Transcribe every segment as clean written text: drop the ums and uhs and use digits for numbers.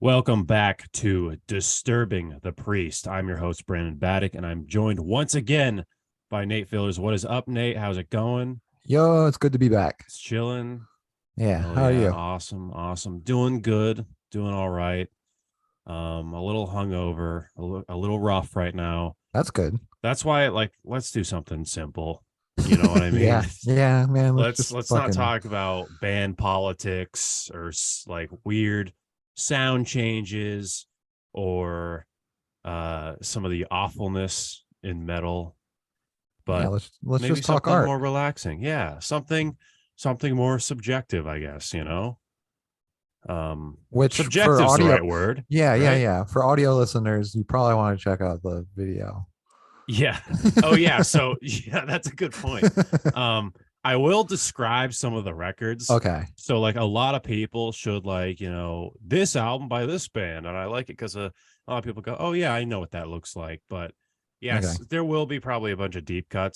Welcome back to Disturbing the Priest. I'm your host, Brandon Baddock, and I'm joined once again by Nate Fillers. What is up, Nate? How's it going? Yo, it's good to be back. It's chilling. Yeah, Hell how are yeah. you? Awesome. Awesome. Doing good. Doing all right. A little hungover, a little rough right now. That's good. That's why, let's do something simple. You know what I mean? Yeah, yeah, man. Let's let's just let's not fucking talk about band politics or like weird sound changes or some of the awfulness in metal, yeah. but Let's maybe just talk something art. more relaxing. Yeah, something more subjective, I guess, Which for subjective's the audio, right word, yeah, yeah, right? yeah. For audio listeners, you probably want to check out the video. Yeah. Oh yeah, so yeah, that's a good point. um I will describe some of the records. Okay, So like a lot of people should this album by this band, and I like it because a lot of people go, oh yeah, I know what that looks like. But okay, yes, there will be probably a bunch of deep cut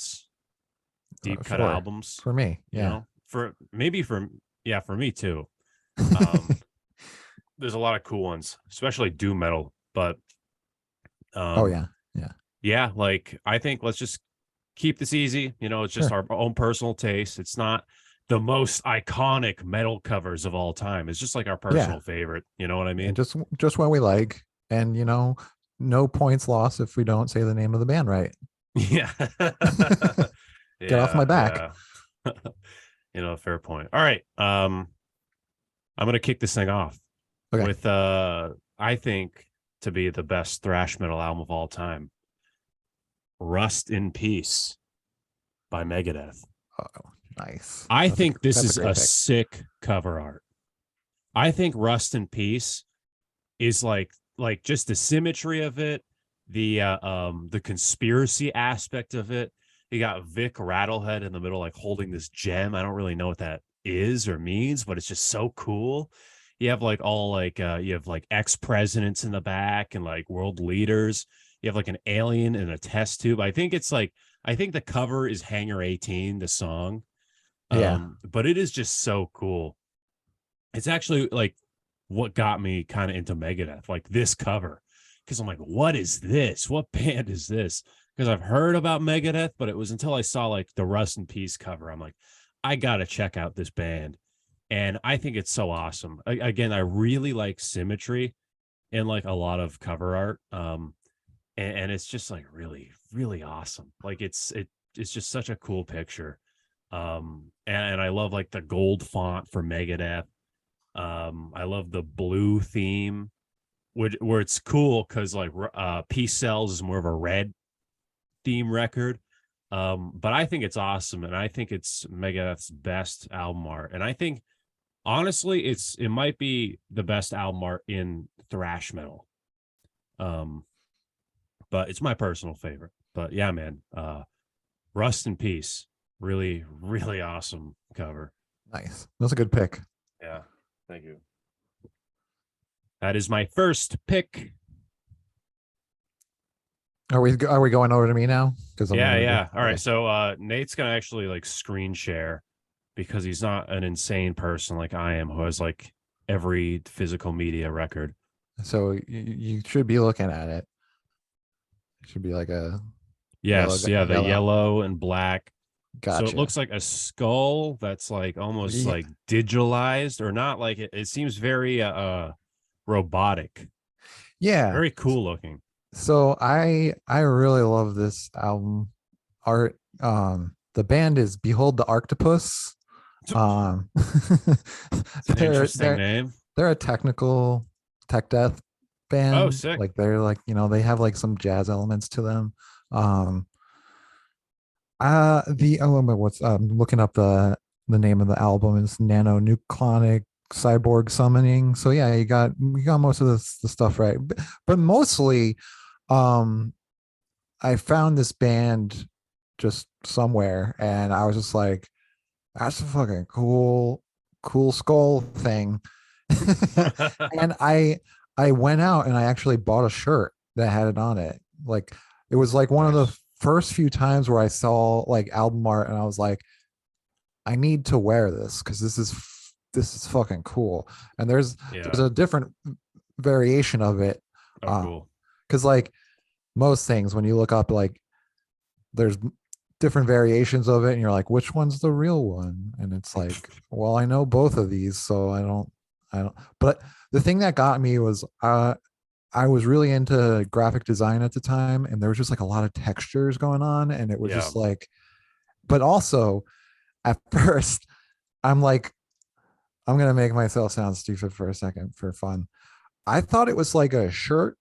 sure. albums, For me, yeah, for maybe for yeah, for me too. um there's a lot of cool ones, especially doom metal. But oh um yeah, yeah, yeah, like I think let's just keep this easy. It's just sure, our own personal taste. It's not the most iconic metal covers of all time. It's just like our yeah, personal favorite. You know what I yeah. mean? Just what we like, and no points lost if we don't say the name of the band right. Yeah. Get off my Yeah, back. yeah. Fair point. All right. I'm gonna kick this thing off Okay. with I think to be the best thrash metal album of all time. Rust in Peace by Megadeth. Oh, nice. I think this That's a is great a pick. sick cover art. I think Rust in Peace is like just the symmetry of it, the conspiracy aspect of it. You got Vic Rattlehead in the middle, like holding this gem. I don't really know what that is or means, but it's just so cool. You have like all you have like ex-presidents in the back and like world leaders. You have like an alien in a test tube. I think the cover is Hangar 18, the song. Yeah. But it is just so cool. It's actually like what got me kind of into Megadeth, like this cover, because I'm like, what is this? What band is this? Because I've heard about Megadeth, but it was until I saw like the Rust in Peace cover, I'm like, I gotta check out this band, and I think it's so awesome. Again, I really like symmetry in like a lot of cover art, and it's just like really, really awesome. Like it's just such a cool picture, and I love like the gold font for Megadeth. I love the blue theme, where it's cool because like Peace Cells is more of a red theme record. But I think it's awesome, and I think it's Megadeth's best album art. And I think honestly, it might be the best album art in thrash metal. Um, but it's my personal favorite. But yeah, man, Rust in Peace, really, really awesome cover. Nice. That's a good pick. Yeah, thank you. That is my first pick. Are we going over to me now? Because I'm Yeah, gonna go. yeah. All right. Okay. So Nate's gonna actually like screen share because he's not an insane person like I am, who has like every physical media record. So you should be looking at it. It should be like a Yes, yeah, the yellow. yellow and black. So it Gotcha. looks like a skull that's like almost Yeah. like digitalized or not, like it seems very robotic. Yeah. Very cool looking. So I really love this album art. The band is Behold the Octopus. Um, It's an they're interesting they're name. they're a technical tech death Oh, band. sick. Like they're like they have like some jazz elements to them. Um, the what's looking up the name of the album is Nano Nucleonic Cyborg Summoning. So yeah, you got most of the stuff right, but mostly, um, I found this band just somewhere, and I was just like, that's a fucking cool skull thing. And I went out and I actually bought a shirt that had it on it. Like it was like one of the Nice. first few times where I saw like album art and I was like, I need to wear this because this is fucking cool. And there's Yeah. a different variation of it. Oh, cool. Because like most things, when you look up, like there's different variations of it, and you're like, which one's the real one? And it's like, well, I know both of these, so I don't. But the thing that got me was, I was really into graphic design at the time, and there was just like a lot of textures going on, and it was Yeah. just like, but also at first, I'm like, I'm gonna make myself sound stupid for a second for fun. I thought it was like a shirt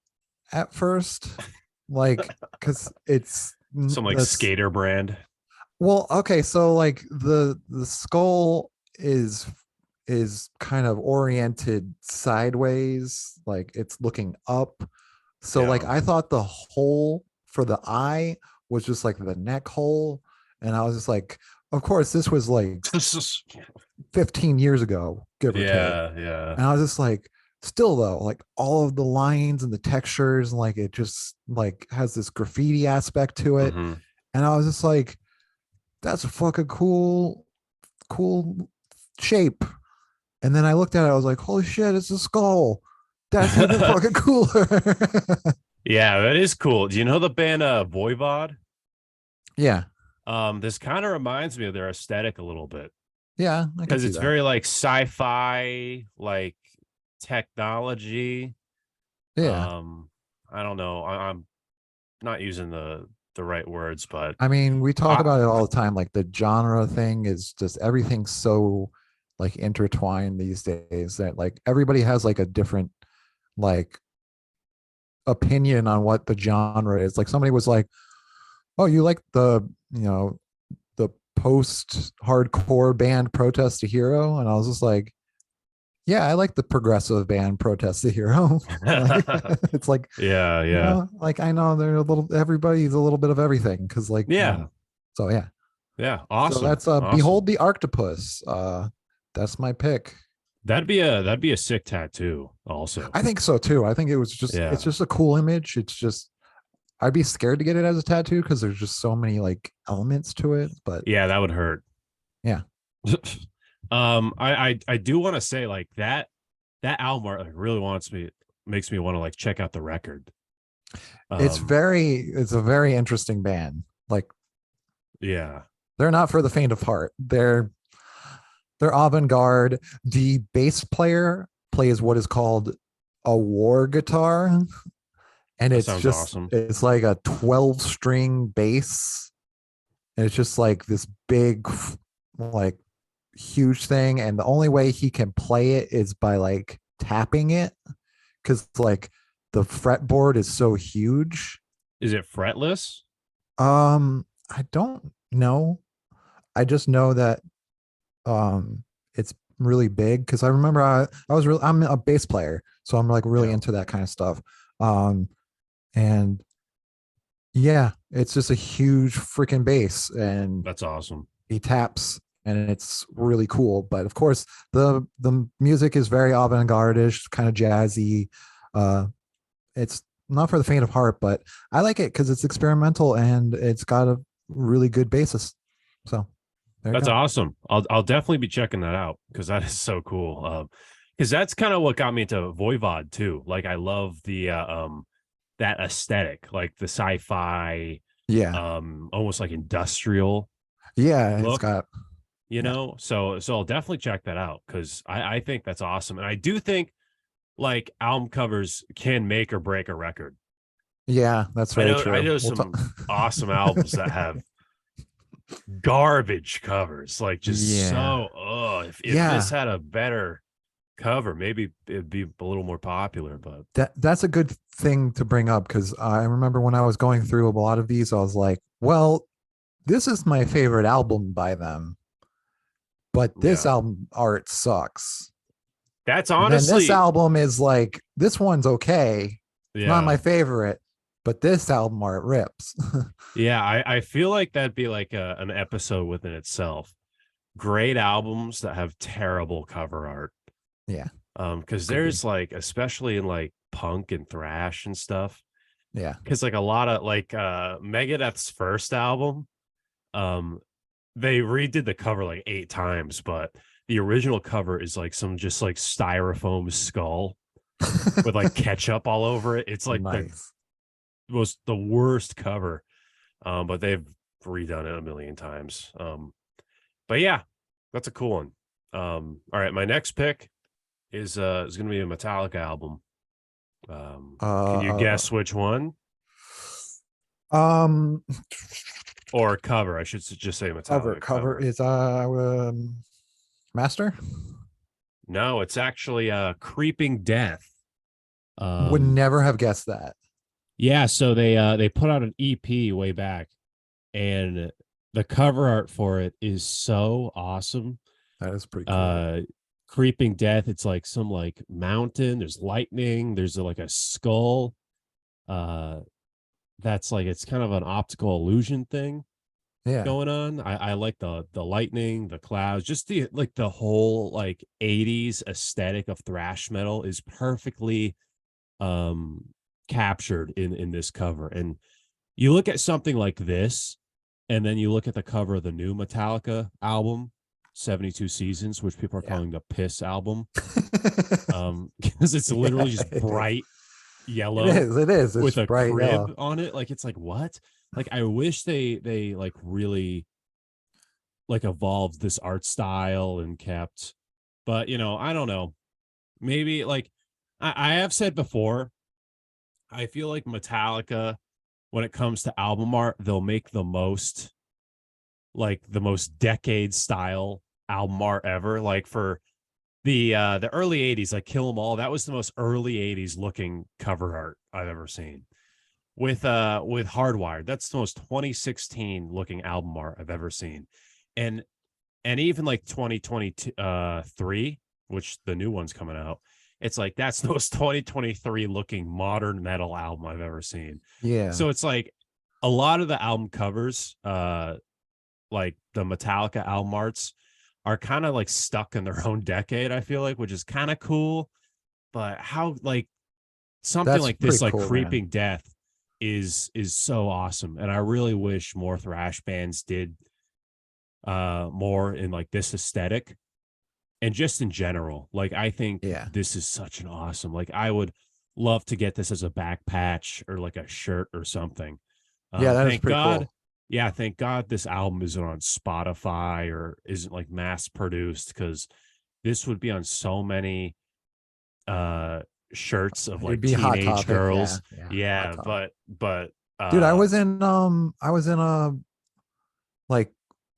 at first, like because it's Some like that's skater brand. well, okay, so like the skull is kind of oriented sideways, like it's looking up. So like Yeah. I thought the hole for the eye was just like the neck hole, and I was just like, of course, this was like 15 years ago, give or take. Yeah, yeah. And I was just like, still though, like all of the lines and the textures, and like it just like has this graffiti aspect to it. Hmm. And I was just like, that's a fucking cool shape. And then I looked at it, I was like, holy shit, it's a skull. That's even fucking cooler. Yeah, that is cool. Do you know the band Voivod? Yeah. This kind of reminds me of their aesthetic a little bit Yeah, I can because see it's that. very like sci-fi, like technology. Yeah. Um, I don't know. I'm not using the right words, but I mean, we talk I, about it all the time. Like the genre thing is just everything's so like intertwined these days that like everybody has like a different like opinion on what the genre is. Like somebody was like, "Oh, you like the post hardcore band Protest to Hero?" And I was just like, "Yeah, I like the progressive band Protest to Hero." Like it's like, yeah, yeah, like I know they're a little everybody's a little bit of everything because like, yeah, so yeah. yeah. So Awesome, that's awesome. Behold the Octopus. That's my pick. That'd be a sick tattoo. Also, I think so too. I think it's yeah, just a cool image. It's just I'd be scared to get it as a tattoo because there's just so many like elements to it. But yeah, that would hurt. yeah, I do want to say like that album art like really makes me want to like check out the record. Um, it's a very interesting band. Like yeah, they're not for the faint of heart. They're avant-garde. The bass player plays what is called a war guitar, and that sounds awesome. it's like a 12 string bass, and it's just like this big like huge thing, and the only way he can play it is by like tapping it because like the fretboard is so huge. Is it fretless? I don't know. I just know that it's really big because I remember I'm a bass player, so I'm like really Yeah, into that kind of stuff. Um and yeah, it's just a huge freaking bass, and that's awesome. he taps, and it's really cool. But of course, the music is very avant-garde-ish, kind of jazzy. Uh, it's not for the faint of heart, but I like it because it's experimental and it's got a really good basis. So there you That's go. awesome. I'll definitely be checking that out because that is so cool. Because that's kind of what got me into Voivod too. Like I love the that aesthetic, like the sci-fi, Yeah, almost like industrial yeah, it's look, got you yeah, know. So I'll definitely check that out because I think that's awesome. And I do think like album covers can make or break a record. yeah. That's very I true. know We'll talk. some awesome albums that have garbage covers, like just Yeah, so if this yeah. had a better cover, maybe it'd be a little more popular. But That's a good thing to bring up because I remember when I was going through a lot of these, I was like, well, this is my favorite album by them, but this yeah, album art sucks. that's And then this honestly, album is like, this one's okay. It's not yeah, my favorite, but this album art rips. yeah. I feel like that'd be like an episode within itself. Great albums that have terrible cover art. Yeah, Because agree. there's like, especially in like punk and thrash and stuff, Yeah, because like a lot of like Megadeth's first album, um, they redid the cover like 8 times, but the original cover is like some just like styrofoam skull. with like ketchup all over it. It's like Nice. the worst cover. But they've redone it a million times. But yeah, that's a cool one. All right, my next pick is gonna be a Metallica album. Can you Uh, guess which one? um, Or cover? I should just say Metallica cover cover. is Master. No, it's actually Creeping Death. Would Um, never have guessed that. yeah, so they put out an EP way back, and the cover art for it is so awesome. That is pretty cool. uh Creeping Death, it's like some like mountain, there's lightning, there's like a skull, uh that's like, it's kind of an optical illusion thing Yeah, going on. I like the lightning, the clouds, just the like the whole like 80s aesthetic of thrash metal is perfectly um captured in this cover. And you look at something like this, and then you look at the cover of the new Metallica album, 72 Seasons, which people are yeah. calling the piss album. Because it's literally Yeah, just it is. bright It yellow is. It is. It's with a bright yellow. crib on it. Like, it's like, what? Like, I wish they like really like evolved this art style and kept, but I don't know. Maybe like I have said before, I feel like Metallica, when it comes to album art, they'll make the most decade style album art ever. Like for the early 80s, like Kill 'Em All, that was the most early 80s looking cover art I've ever seen. With Hardwired, that's the most 2016 looking album art I've ever seen. And even like 2023, which the new one's coming out, it's like that's the most 2023 looking modern metal album I've ever seen. Yeah. So it's like a lot of the album covers, like the Metallica album arts, are kind of like stuck in their own decade, I feel like, which is kind of cool. But how, like, something That's like this, pretty like cool, man. Creeping Death, is so awesome. And I really wish more thrash bands did more in like this aesthetic, and just in general. Like, I think Yeah. this is such an awesome, like, I would love to get this as a back patch or like a shirt or something. Yeah, that is Thank pretty God. cool. Yeah, thank God this album isn't on Spotify or isn't like mass produced, because this would be on so many uh shirts of It'd like be a hot teenage topic. Yeah. girls. Yeah. Hot Yeah, topic. but Dude, I was in a like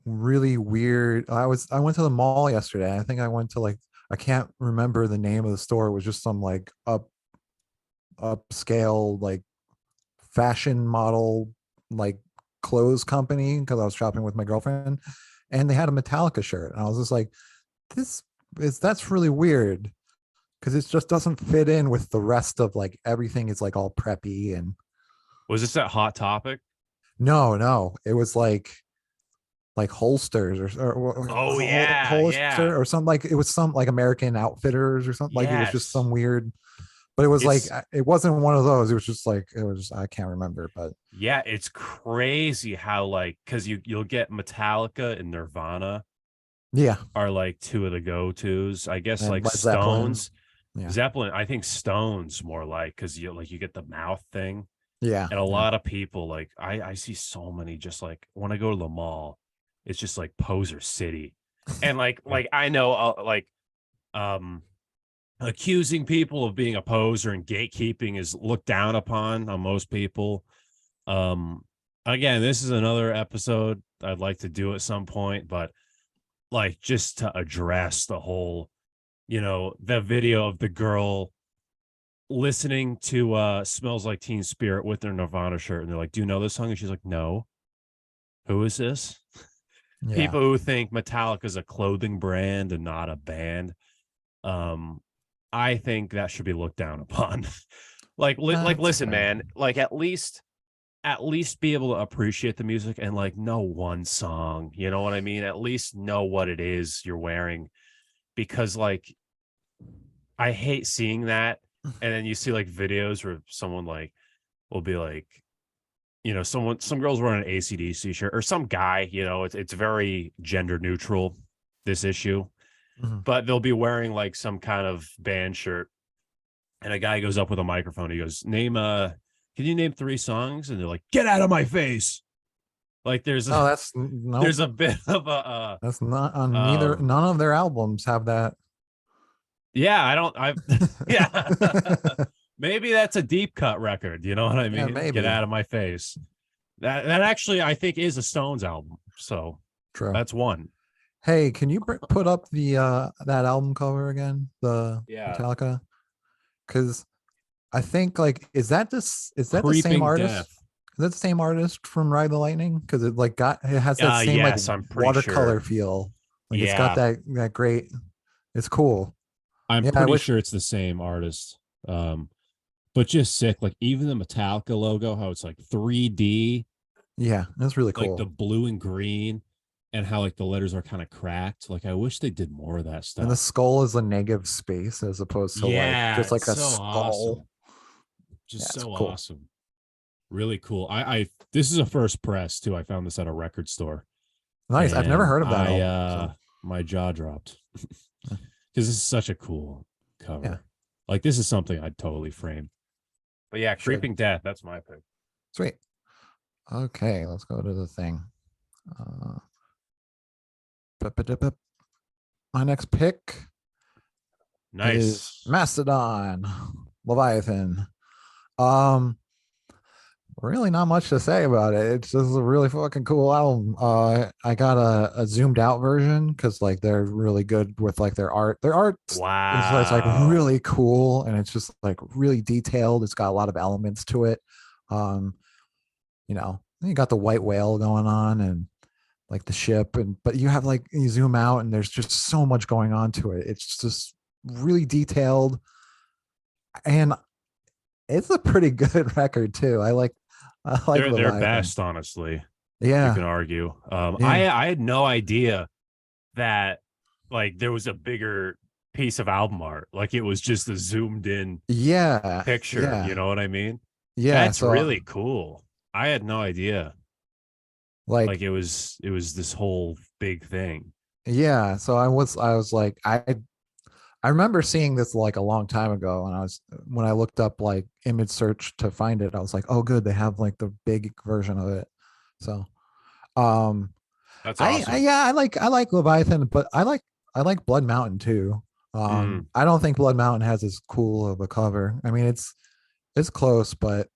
really weird. I went to the mall yesterday. I think I went to like I can't remember the name of the store. It was just some like upscale like fashion model like clothes company because I was shopping with my girlfriend and they had a Metallica shirt. And I was just like, this that's really weird because it just doesn't fit in with the rest of like everything is like all preppy and was this at Hot Topic? no, it was like holsters Oh yeah, yeah. Hollister or something like it was some like American Outfitters or something like it was just Yes. some weird, but it was like It's it wasn't one of those. It was just like it was I can't remember, but Yeah, it's crazy how, like, because you'll get Metallica and Nirvana yeah, are like two of the go-tos. I guess and like Led Zeppelin, Stones, yeah, Zeppelin, I think Stones more like, because you get the mouth thing. yeah, And a yeah. lot of people, like, I see so many, just like when I go to the mall, it's just like Poser City. And like I know, um accusing people of being a poser and gatekeeping is looked down upon on most people. um Again, this is another episode I'd like to do at some point, but like, just to address the whole, the video of the girl listening to Smells Like Teen Spirit with their Nirvana shirt, and they're like, do you know this song? And she's like, no. Who is this? Yeah. People who think Metallica is a clothing brand and not a band, um I think that should be looked down upon. Like, That's listen, fair. man, like, at least be able to appreciate the music and like know one song, you know what I mean? At least know what it is you're wearing, because like, I hate seeing that. And then you see like videos where someone like will be like, some girls wearing an AC/DC shirt, or some guy, it's very gender neutral, this issue, Mhm. but they'll be wearing like some kind of band shirt, and a guy goes up with a microphone. He goes, can you name 3 songs? And they're like, get out of my face. Like Oh, that's no. there's a bit of That's not on neither. None of their albums have that. Yeah, yeah. Maybe that's a deep cut record. You know what I mean? Yeah, maybe. Get out of my face. That actually I think is a Stones album. So True. that's one. Hey, can you put up the that album cover again? The Metallica? Because I think like is that the same artist? Death. Is that the same artist from Ride the Lightning? Because it has that same yes, like watercolor feel. Like it's got that great. It's cool. I'm pretty sure it's the same artist. But just sick. Like even the Metallica logo, how it's like 3D. Yeah, that's really cool. Like the blue and green, and how like the letters are kind of cracked. Like I wish they did more of that stuff. And the skull is a negative space as opposed to like just like a skull. Awesome. Just so cool. Awesome. Really cool. I this is a first press too. I found this at a record store. Nice. I've never heard of that. My jaw dropped because this is such a cool cover. Yeah. Like this is something I'd totally frame. But yeah, Creeping Death. That's my pick. Sweet. Okay, let's go to the thing. My next pick. Nice. Is Mastodon, Leviathan. Really not much to say about it. It's just a really fucking cool album. I got a zoomed out version because like they're really good with like their art. Their art is like really cool, and it's just like really detailed. It's got a lot of elements to it. You know, you got the white whale going on and like the ship, but you have like you zoom out and there's just so much going on to it. It's just really detailed, and it's a pretty good record too. I like their best, honestly. Yeah, you can argue. I had no idea that like there was a bigger piece of album art. Like it was just a zoomed in picture. Yeah. You know what I mean? Yeah, that's really cool. I had no idea. Like it was this whole big thing. Yeah, so I was like I remember seeing this like a long time ago, and when I looked up like image search to find it, I was like, oh good, they have like the big version of it. So that's awesome. I like Leviathan, but I like Blood Mountain too. I don't think Blood Mountain has as cool of a cover. I mean it's close, but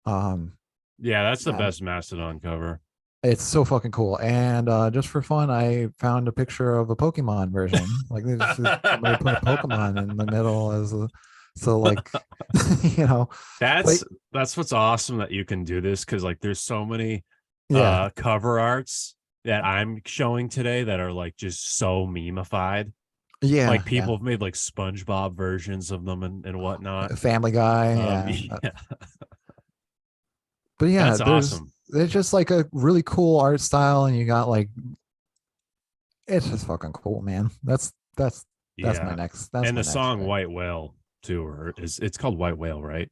yeah, that's the best Mastodon cover. It's so fucking cool. And just for fun, I found a picture of a Pokemon version. Like somebody put a Pokemon in the middle so like you know. That's what's awesome that you can do this, because like there's so many cover arts that I'm showing today that are like just so memeified. Yeah. Like people have made like SpongeBob versions of them and whatnot. Family Guy. But yeah, that's awesome. It's just like a really cool art style, and you got like it's just fucking cool, man. That's my next. That's and my the song pick. White Whale too, or it's called White Whale, right?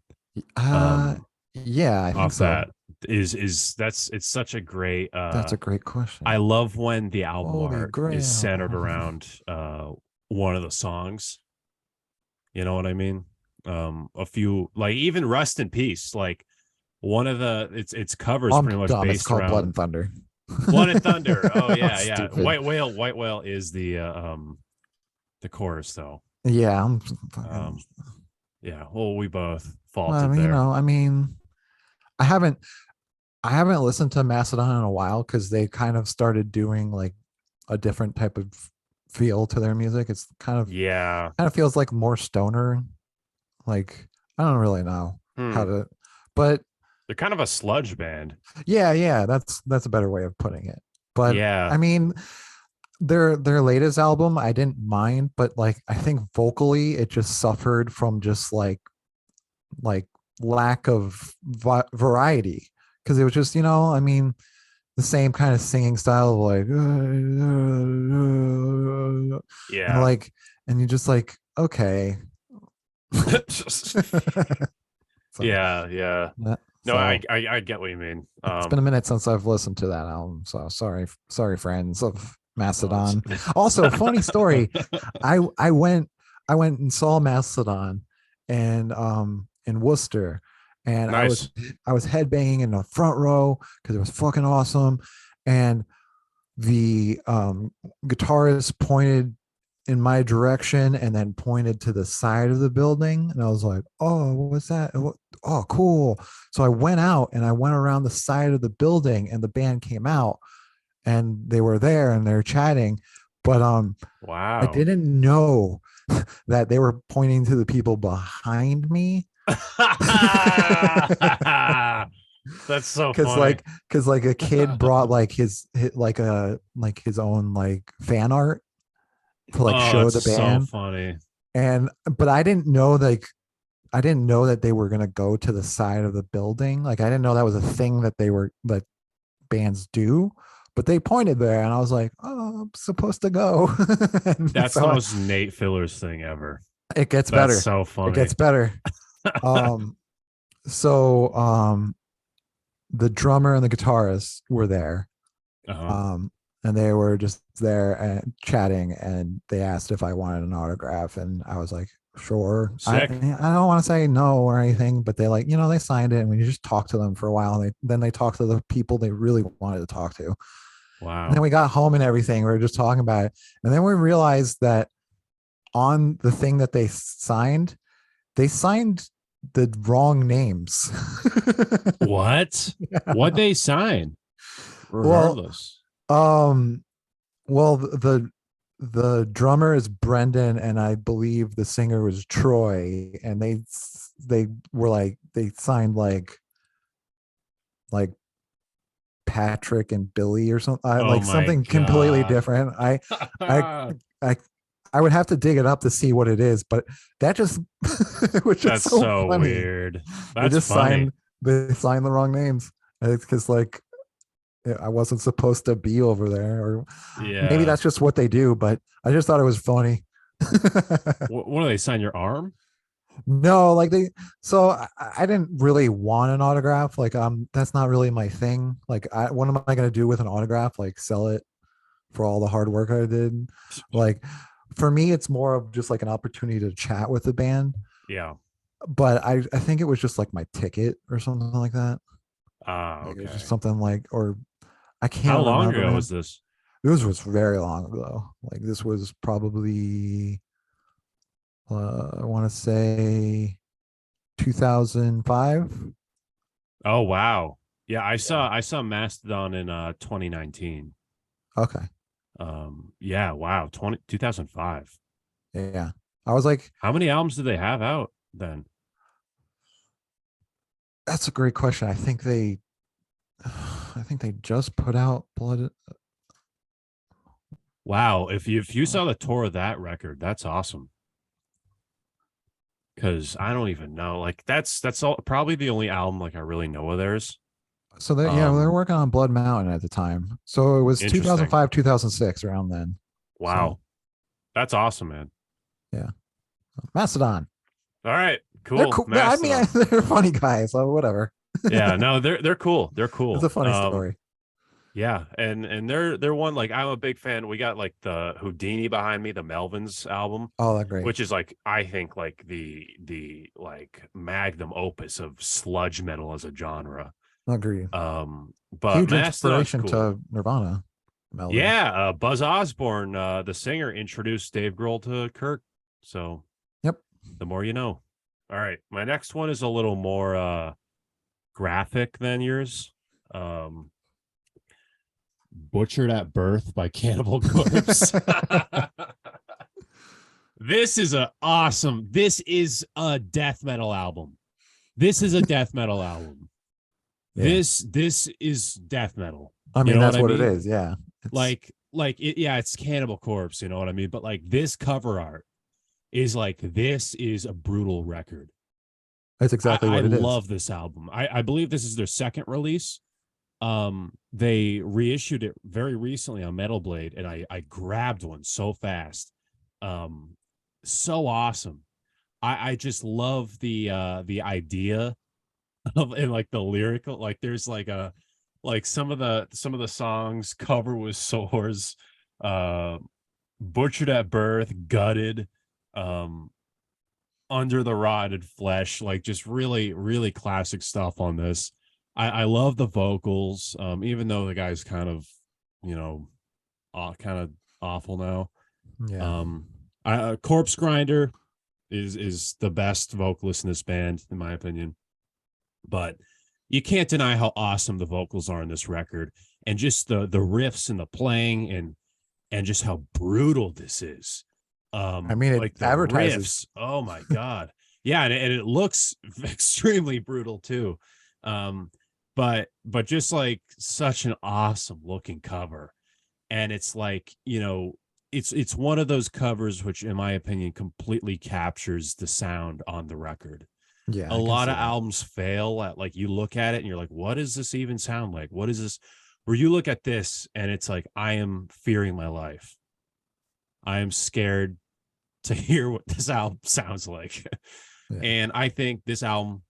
Yeah, I think so. That it's such a great. That's a great question. I love when the album art is centered around one of the songs. You know what I mean? A few like even Rust in Peace, like. One of the its covers pretty much based it's called around Blood and Thunder. Blood and Thunder. Oh yeah. White Whale is the chorus though. Yeah. Yeah. Well, we both faulted there. You know, I mean, I haven't listened to Mastodon in a while because they kind of started doing like a different type of feel to their music. It's kind of feels like more stoner. Like I don't really know how to, but they're kind of a sludge band. Yeah, that's a better way of putting it. But yeah, I mean, their latest album I didn't mind, but like I think vocally it just suffered from just like lack of variety, because it was just, you know, I mean, the same kind of singing style of like yeah, and you're just like, okay. Yeah. No, I get what you mean. It's been a minute since I've listened to that album, so sorry, friends of Mastodon. Also, funny story. I went and saw Mastodon, in Worcester, and Nice. I was headbanging in the front row because it was fucking awesome, and the guitarist pointed in my direction and then pointed to the side of the building, and I was like, oh, what's that? Oh, cool. So I went out and I went around the side of the building, and the band came out and they were there and they're chatting, but I Wow. didn't know that they were pointing to the people behind me. That's so Because funny. like a kid brought like like his own like fan art to like Oh, show it's the so band, funny. and but I didn't know that they were gonna go to the side of the building. Like I didn't know that was a thing that bands do, but they pointed there, and I was like, oh, I'm supposed to go. And That's the so most Nate Fillers thing ever. it gets That's better. so It funny. gets better. Um, so the drummer and the guitarist were there, Uh-huh. um, and they were just there and chatting, and they asked if I wanted an autograph, and I was like, sure. Sick. I don't want to say no or anything, but they like, they signed it, and we just talked to them for a while. And then they talked to the people they really wanted to talk to, and then Wow. we got home and everything. We were just talking about it, and then we realized that on the thing that they signed the wrong names. What? What they sign? Well, Regardless. um, well, the drummer is Brendan, and I believe the singer was Troy, and they were like they signed like Patrick and Billy or something, Oh like my something completely God. different. I, I, I would have to dig it up to see what it is, but that just it was just That's so so funny. weird. They That's just funny. signed the wrong names. It's because like I wasn't supposed to be over there, or maybe Yeah. that's just what they do. But I just thought it was funny. What do they sign your arm? No, like so I didn't really want an autograph. Like, that's not really my thing. Like, what am I going to do with an autograph? Like, sell it for all the hard work I did? Like, for me, it's more of just like an opportunity to chat with the band. Yeah. But I think it was just like my ticket or something like that. Ah, Like, it was just okay. something like, or I How can't long remember, ago man. was this? This was very long ago. Like, this was probably, I want to say 2005. Oh, wow. Yeah, I Yeah. saw I saw Mastodon in 2019. Okay. Yeah, wow. 2005. Yeah. I was like, How many albums did they have out then? that's a great question. I think they just put out Blood. Wow, if you saw the tour of that record, that's awesome. Because I don't even know. Like that's all probably the only album like I really know of theirs. So they're Um, working on Blood Mountain at the time. So it was Interesting. 2005, 2006 around then. So Wow. That's awesome, man. yeah. Mastodon. All right, They're cool. cool. I mean, Mastodon. they're funny guys. So whatever. Yeah, no, they're cool. They're It's a cool. funny story. Yeah, and they're one like I'm a big fan. We got like the Houdini behind me, the Melvins album, Oh, they're great. which is like I think like the like magnum opus of sludge metal as a genre. Agree. But Huge Mastodon's inspiration cool. to Nirvana, Melvins. Yeah, Buzz Osborne, the singer, introduced Dave Grohl to Kurt. So Yep. the more you know. All right, my next one is a little more graphic than yours. Um, Butchered at Birth by Cannibal Corpse. This is a awesome. This is a death metal album. This is a death metal album. Yeah. This is death metal. I You mean, know what that's I what it mean? is. Yeah. It's Like it, yeah, it's Cannibal Corpse, you know what I mean? But like this cover art is like this is a brutal record. that's exactly I what it is. love this album. I believe this is their second release. They reissued it very recently on Metal Blade, and I grabbed one so fast. Um, so awesome. I just love the idea of and like the lyrical, like there's like a like some of the songs cover with sores, uh butchered at birth, gutted, um under the rotted flesh, like just really, really classic stuff on this. I love the vocals, even though the guy's kind of, you know, kind of awful now. Yeah. Um, Corpse Grinder is the best vocalist in this band, in my opinion. But you can't deny how awesome the vocals are in this record, and just the riffs and the playing, and just how brutal this is. I mean, it Like the advertises. riffs, oh my god. Yeah, and it looks extremely brutal too. Um, but just like such an awesome looking cover. And it's like, it's one of those covers which, in my opinion, completely captures the sound on the record. Yeah, A I can lot see of that. albums fail at, like, you look at it and you're like, what does this even sound like? What is this? Where you look at this and it's like, I am fearing my life. I am scared to hear what this album sounds like. Yeah. And I think this album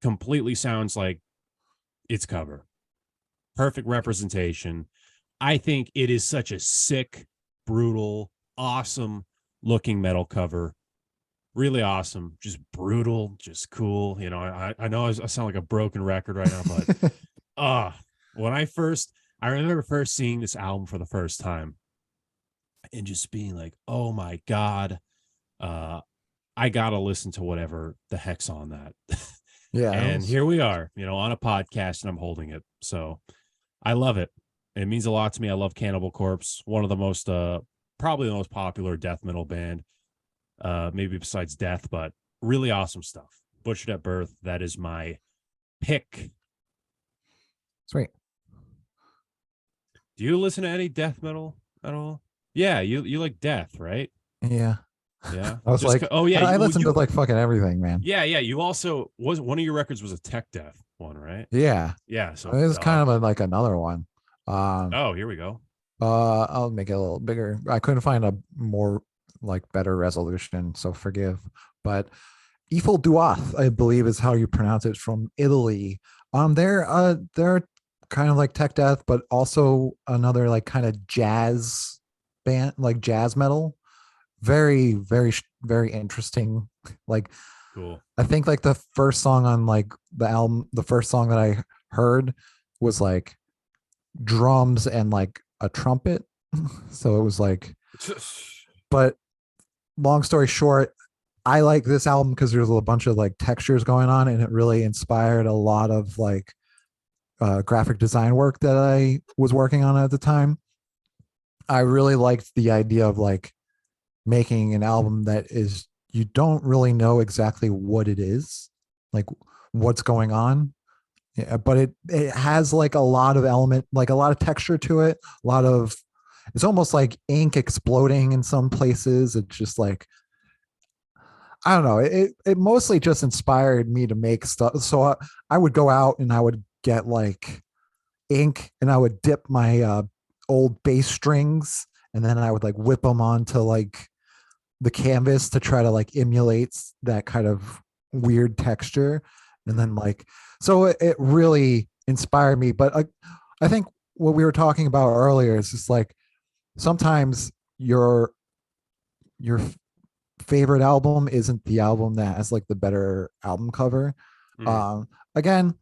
completely sounds like its cover. Perfect representation. I think it is such a sick, brutal, awesome looking metal cover. Really awesome, just brutal, just cool. I know I sound like a broken record right now, but when I remember first seeing this album for the first time and just being like, oh my God, uh, I gotta listen to whatever the heck's on that. Yeah, it And was here we are, on a podcast, and I'm holding it. So I love it. It means a lot to me. I love Cannibal Corpse, one of the most probably the most popular death metal band, maybe besides Death, but really awesome stuff. Butchered at Birth, that is my pick. sweet. Do you listen to any death metal at all? Yeah, you like Death, right? Yeah. Yeah. I was Just like, oh yeah, I you listened to you like fucking everything, man. yeah, yeah, you also was one of your records was a Tech Death one, right? Yeah. Yeah, It so was duh. kind of like another one. Um, Oh, here we go. I'll make it a little bigger. I couldn't find a more like better resolution, so forgive. But Eiffel Duoth, I believe is how you pronounce it, from Italy. They're kind of like tech death, but also another like kind of jazz band, like jazz metal. Very, very, very interesting. Like Cool. I think like the first song on like the album, the first song that I heard was like drums and like a trumpet. So it was like, but long story short, I like this album because there's a bunch of like textures going on, and it really inspired a lot of like graphic design work that I was working on at the time. I really liked the idea of like making an album that is, you don't really know exactly what it is, like what's going on. Yeah, but it has like a lot of element, like a lot of texture to it, a lot of, it's almost like ink exploding in some places. It's just like, I don't know. It mostly just inspired me to make stuff. So I would go out and I would get like ink and I would dip my old bass strings, and then I would like whip them onto like the canvas to try to like emulate that kind of weird texture. And then like, so it really inspired me. But I think what we were talking about earlier is just like sometimes your favorite album isn't the album that has like the better album cover. Mm, Um, Again,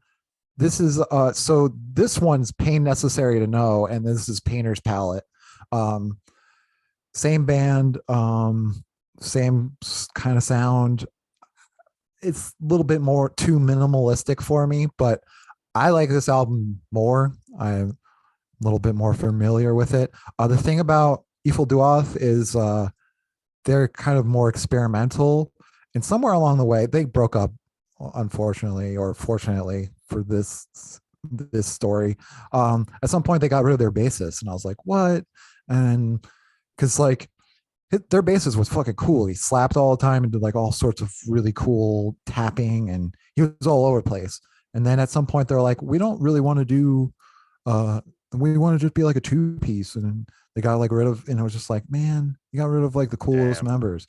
this is so this one's Pain Necessary to Know, and this is Painter's Palette. Um, Same band, same kind of sound. It's a little bit more too minimalistic for me, but I like this album more. I'm a little bit more familiar with it. The thing about Eiffel Duoth is they're kind of more experimental, and somewhere along the way they broke up, unfortunately or fortunately for this story. At some point they got rid of their bassist, and I was like, what? And because like their bassist was fucking cool. He slapped all the time and did like all sorts of really cool tapping, and he was all over the place. And then at some point they're like, we don't really want to do uh we want to just be like a two piece. And they got like rid of, and it was just like, man, you got rid of like the coolest damn. members.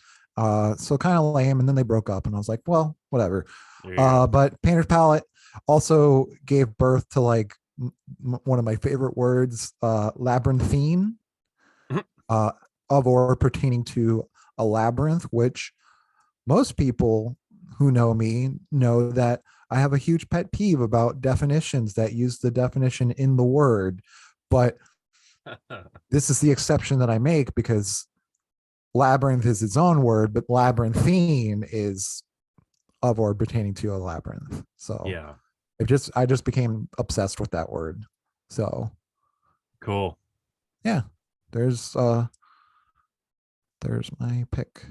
So kind of lame. And then they broke up, and I was like, well, whatever. There you go. But Painter's Palette also gave birth to like one of my favorite words, labyrinthine, uh, of or pertaining to a labyrinth, which most people who know me know that I have a huge pet peeve about definitions that use the definition in the word. But this is the exception that I make because labyrinth is its own word, but labyrinthine is of or pertaining to a labyrinth. So Yeah, I just became obsessed with that word. So cool. yeah, there's there's my pick.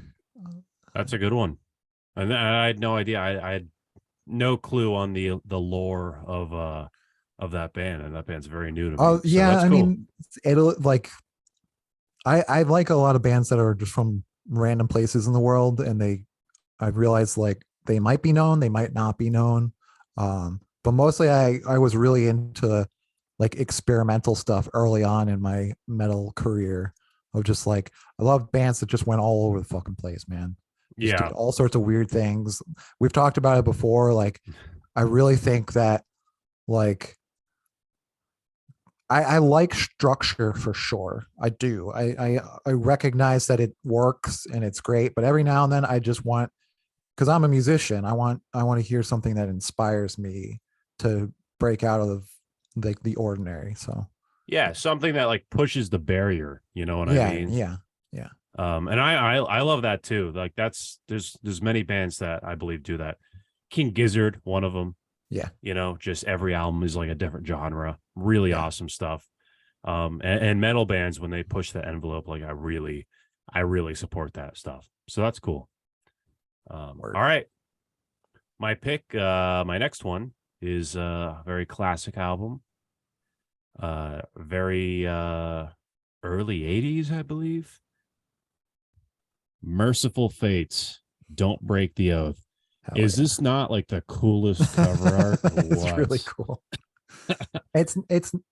That's a good one. And I had no idea. I had no clue on the lore of that band, and that band's very new to me. Oh So yeah, that's I cool. mean, it'll like I like a lot of bands that are just from random places in the world, and I've realized like they might be known, they might not be known. But mostly I was really into like experimental stuff early on in my metal career of just like I love bands that just went all over the fucking place, man. Just did Yeah, all sorts of weird things. We've talked about it before. Like I really think that like I like structure for sure. I do. I recognize that it works and it's great, but every now and then I just want because I'm a musician, I want to hear something that inspires me to break out of like the ordinary. So yeah, something that like pushes the barrier. You know what I yeah, mean? yeah, yeah, And I love that too. Like that's there's many bands that I believe do that. King Gizzard, one of them. yeah, You know, just every album is like a different genre. Really yeah. awesome stuff. And metal bands when they push the envelope, like I really support that stuff. So that's cool. All Word. right. My pick, my next one is a very classic album. Very early 80s, I believe. Merciful Fates, Don't Break the Oath. Hell Is this not like the coolest cover art? yeah. It's really What? cool. It's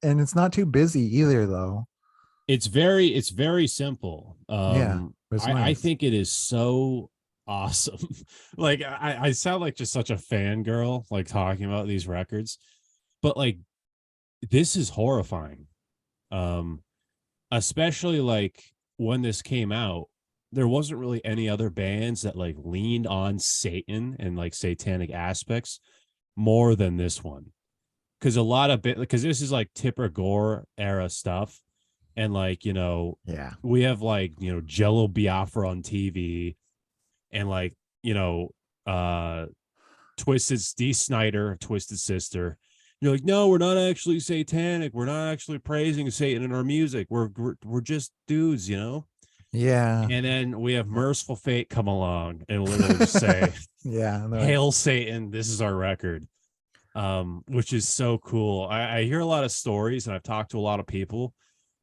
and it's not too busy either though. It's very simple. Yeah, it's I nice. think it is so awesome. Like I sound like just such a fangirl, like talking about these records, but like this is horrifying. Um, Especially like when this came out, there wasn't really any other bands that like leaned on Satan and like satanic aspects more than this one. Because a lot of bit because this is like Tipper Gore era stuff, and like Yeah. we have like Jello Biafra on TV, and like you know uh Twisted D Snyder, Twisted Sister. You're like, no, we're not actually satanic. We're not actually praising Satan in our music. We're just dudes, you know. Yeah. And then we have Merciful Fate come along and literally just say, Yeah. And they're like, "Hail Satan! This is our record." Which is so cool. I hear a lot of stories, and I've talked to a lot of people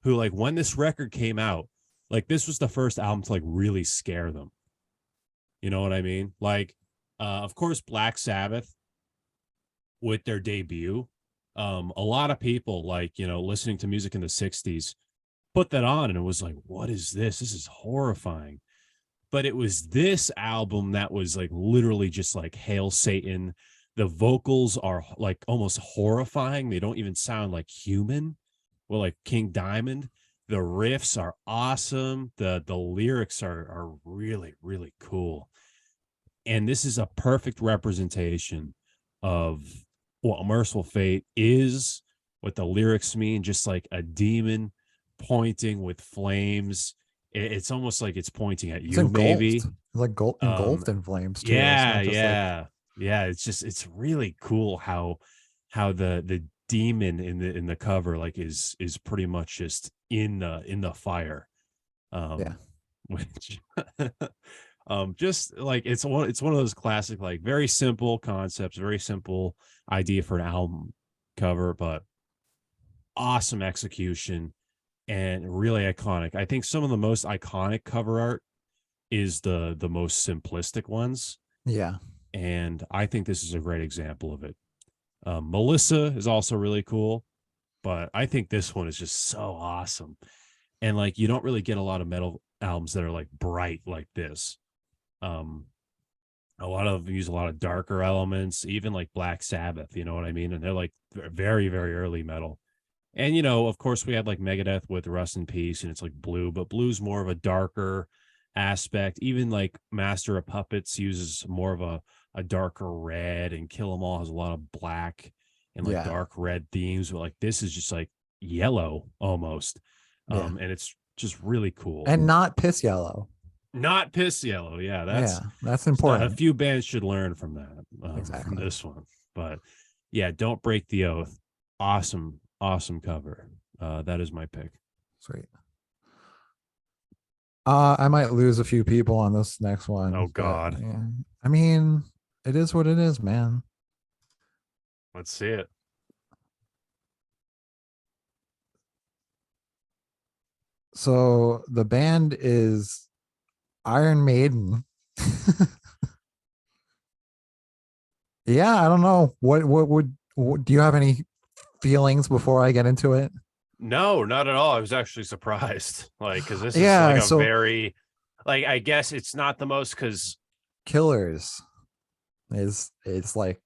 who like when this record came out, like this was the first album to like really scare them. You know what I mean? Like, of course, Black Sabbath with their debut. A lot of people like listening to music in the '60s put that on, and it was like, what is this? This is horrifying. But it was this album that was like literally just like Hail Satan. The vocals are like almost horrifying. They don't even sound like human. Well, like King Diamond. The riffs are awesome. The lyrics are really, really cool. And this is a perfect representation of what Merciful Fate is, what the lyrics mean, just like a demon pointing with flames. It's almost like it's pointing at it's you, engulfed. maybe. It's like gold Um, engulfed in flames too. It's yeah, not just like yeah, yeah. It's really cool how the demon in the cover like is pretty much just in the fire. yeah. Which just like it's one of those classic, like very simple concepts, very simple idea for an album cover, but awesome execution and really iconic. I think some of the most iconic cover art is the most simplistic ones, Yeah. and I think this is a great example of it. Melissa is also really cool, but I think this one is just so awesome. And like you don't really get a lot of metal albums that are like bright like this. Um, a lot of use a lot of darker elements, even like Black Sabbath, you know what I mean? And they're like very, very early metal. And of course, we had like Megadeth with Rust in Peace, and it's like blue, but blue's more of a darker, aspect. Even like Master of Puppets uses more of a darker red, and Kill 'Em All has a lot of black and like Yeah. dark red themes. But like this is just like yellow almost. Yeah. And it's just really cool. And not piss yellow. Not piss yellow. Yeah, Yeah, that's a important. few bands should learn from that, from Exactly. this one. But yeah, Don't Break the Oath. Awesome, awesome cover. That is my pick. Sweet. I might lose a few people on this next one. Oh But God, yeah. I mean, it is what it is, man. let's see it. So the band is Iron Maiden. Yeah, I don't know. Do you have any feelings before I get into it? No, not at all. I was actually surprised, like, because this is like Yeah, a so very, like, I guess it's not the most, because Killers is like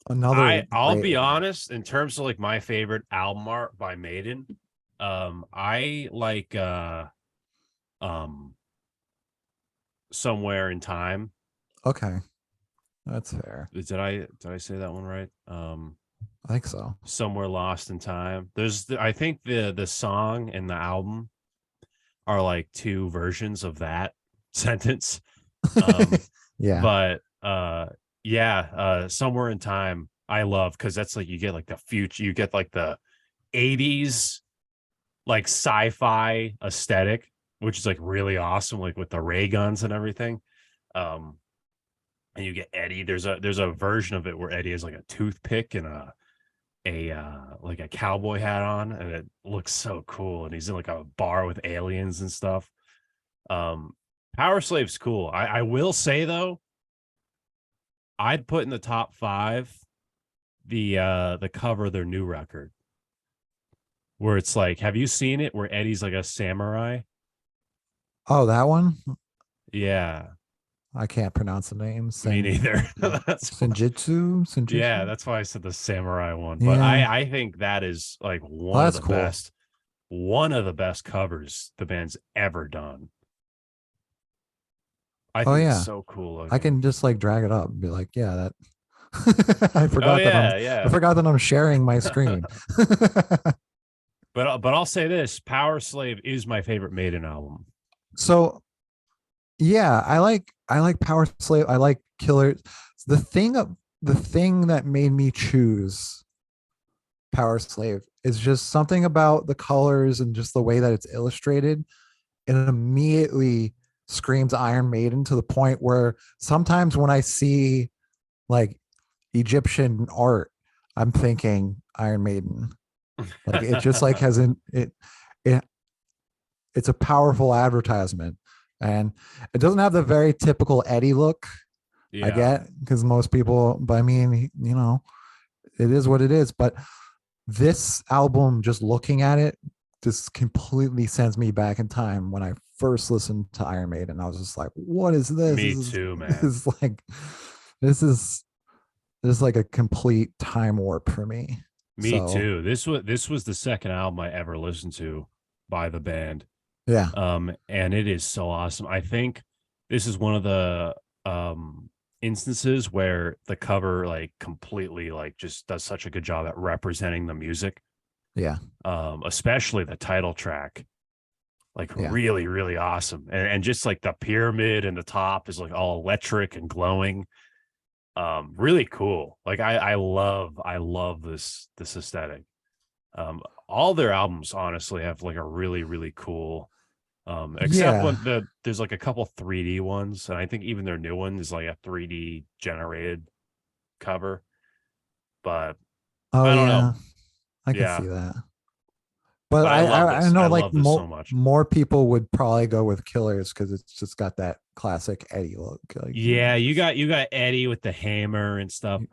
another I'll great be one. honest, in terms of like my favorite album art by Maiden, I like um Somewhere in Time. Okay, that's fair. Did I say that one right? I think so. Somewhere Lost in Time. I think the song and the album are like two versions of that sentence. Um, Yeah, but yeah, Somewhere in Time I love, because that's like you get like the future, you get like the 80s like sci-fi aesthetic, which is like really awesome, like with the ray guns and everything. Um, and you get Eddie. There's a version of it where Eddie has like a toothpick and a like a cowboy hat on, and it looks so cool. And he's in like a bar with aliens and stuff. Um, Power Slave's cool. I will say though, I'd put in the top 5 the cover of their new record, where it's like, have you seen it where Eddie's like a samurai? oh, that one. Yeah, I can't pronounce the name. me neither. Senjutsu. Yeah, that's why I said the samurai one. But Yeah. I think that is like Oh, that's cool. one of the best covers the band's ever done. I Oh think it's yeah, so cool I looking. can just like drag it up and be like, yeah, that. Oh yeah, I yeah. forgot that I'm sharing my screen. But I'll say this: Power Slave is my favorite Maiden album. So yeah, I like Power Slave. I like Killers. The thing the thing that made me choose Power Slave is just something about the colors and just the way that it's illustrated. It immediately screams Iron Maiden, to the point where sometimes when I see like Egyptian art, I'm thinking Iron Maiden. Like it just like has an it it's a powerful advertisement, and it doesn't have the very typical Eddie look. I Yeah, get, because most people, but I mean, you know, it is what it is. But this album, just looking at it, just completely sends me back in time when I first listened to Iron Maiden. I was just like, what is this? me too, This man. is like this is this is like a complete time warp for me. Me So too. This was the second album I ever listened to by the band. yeah, And it is so awesome. I think this is one of the instances where the cover like completely like just does such a good job at representing the music. yeah, Especially the title track. Like yeah, really, really awesome. And just like the pyramid and the top is like all electric and glowing. Really cool. Like I love this aesthetic. All their albums honestly have like a really, really cool, except yeah. when there's like a couple 3D ones, and I think even their new one is like a 3D generated cover. But Oh I don't know. yeah, I can Yeah. see that. But But I love I this. know I like love this so much. more people would probably go with Killers because it's just got that classic Eddie look. Like Yeah, you got Eddie with the hammer and stuff. he,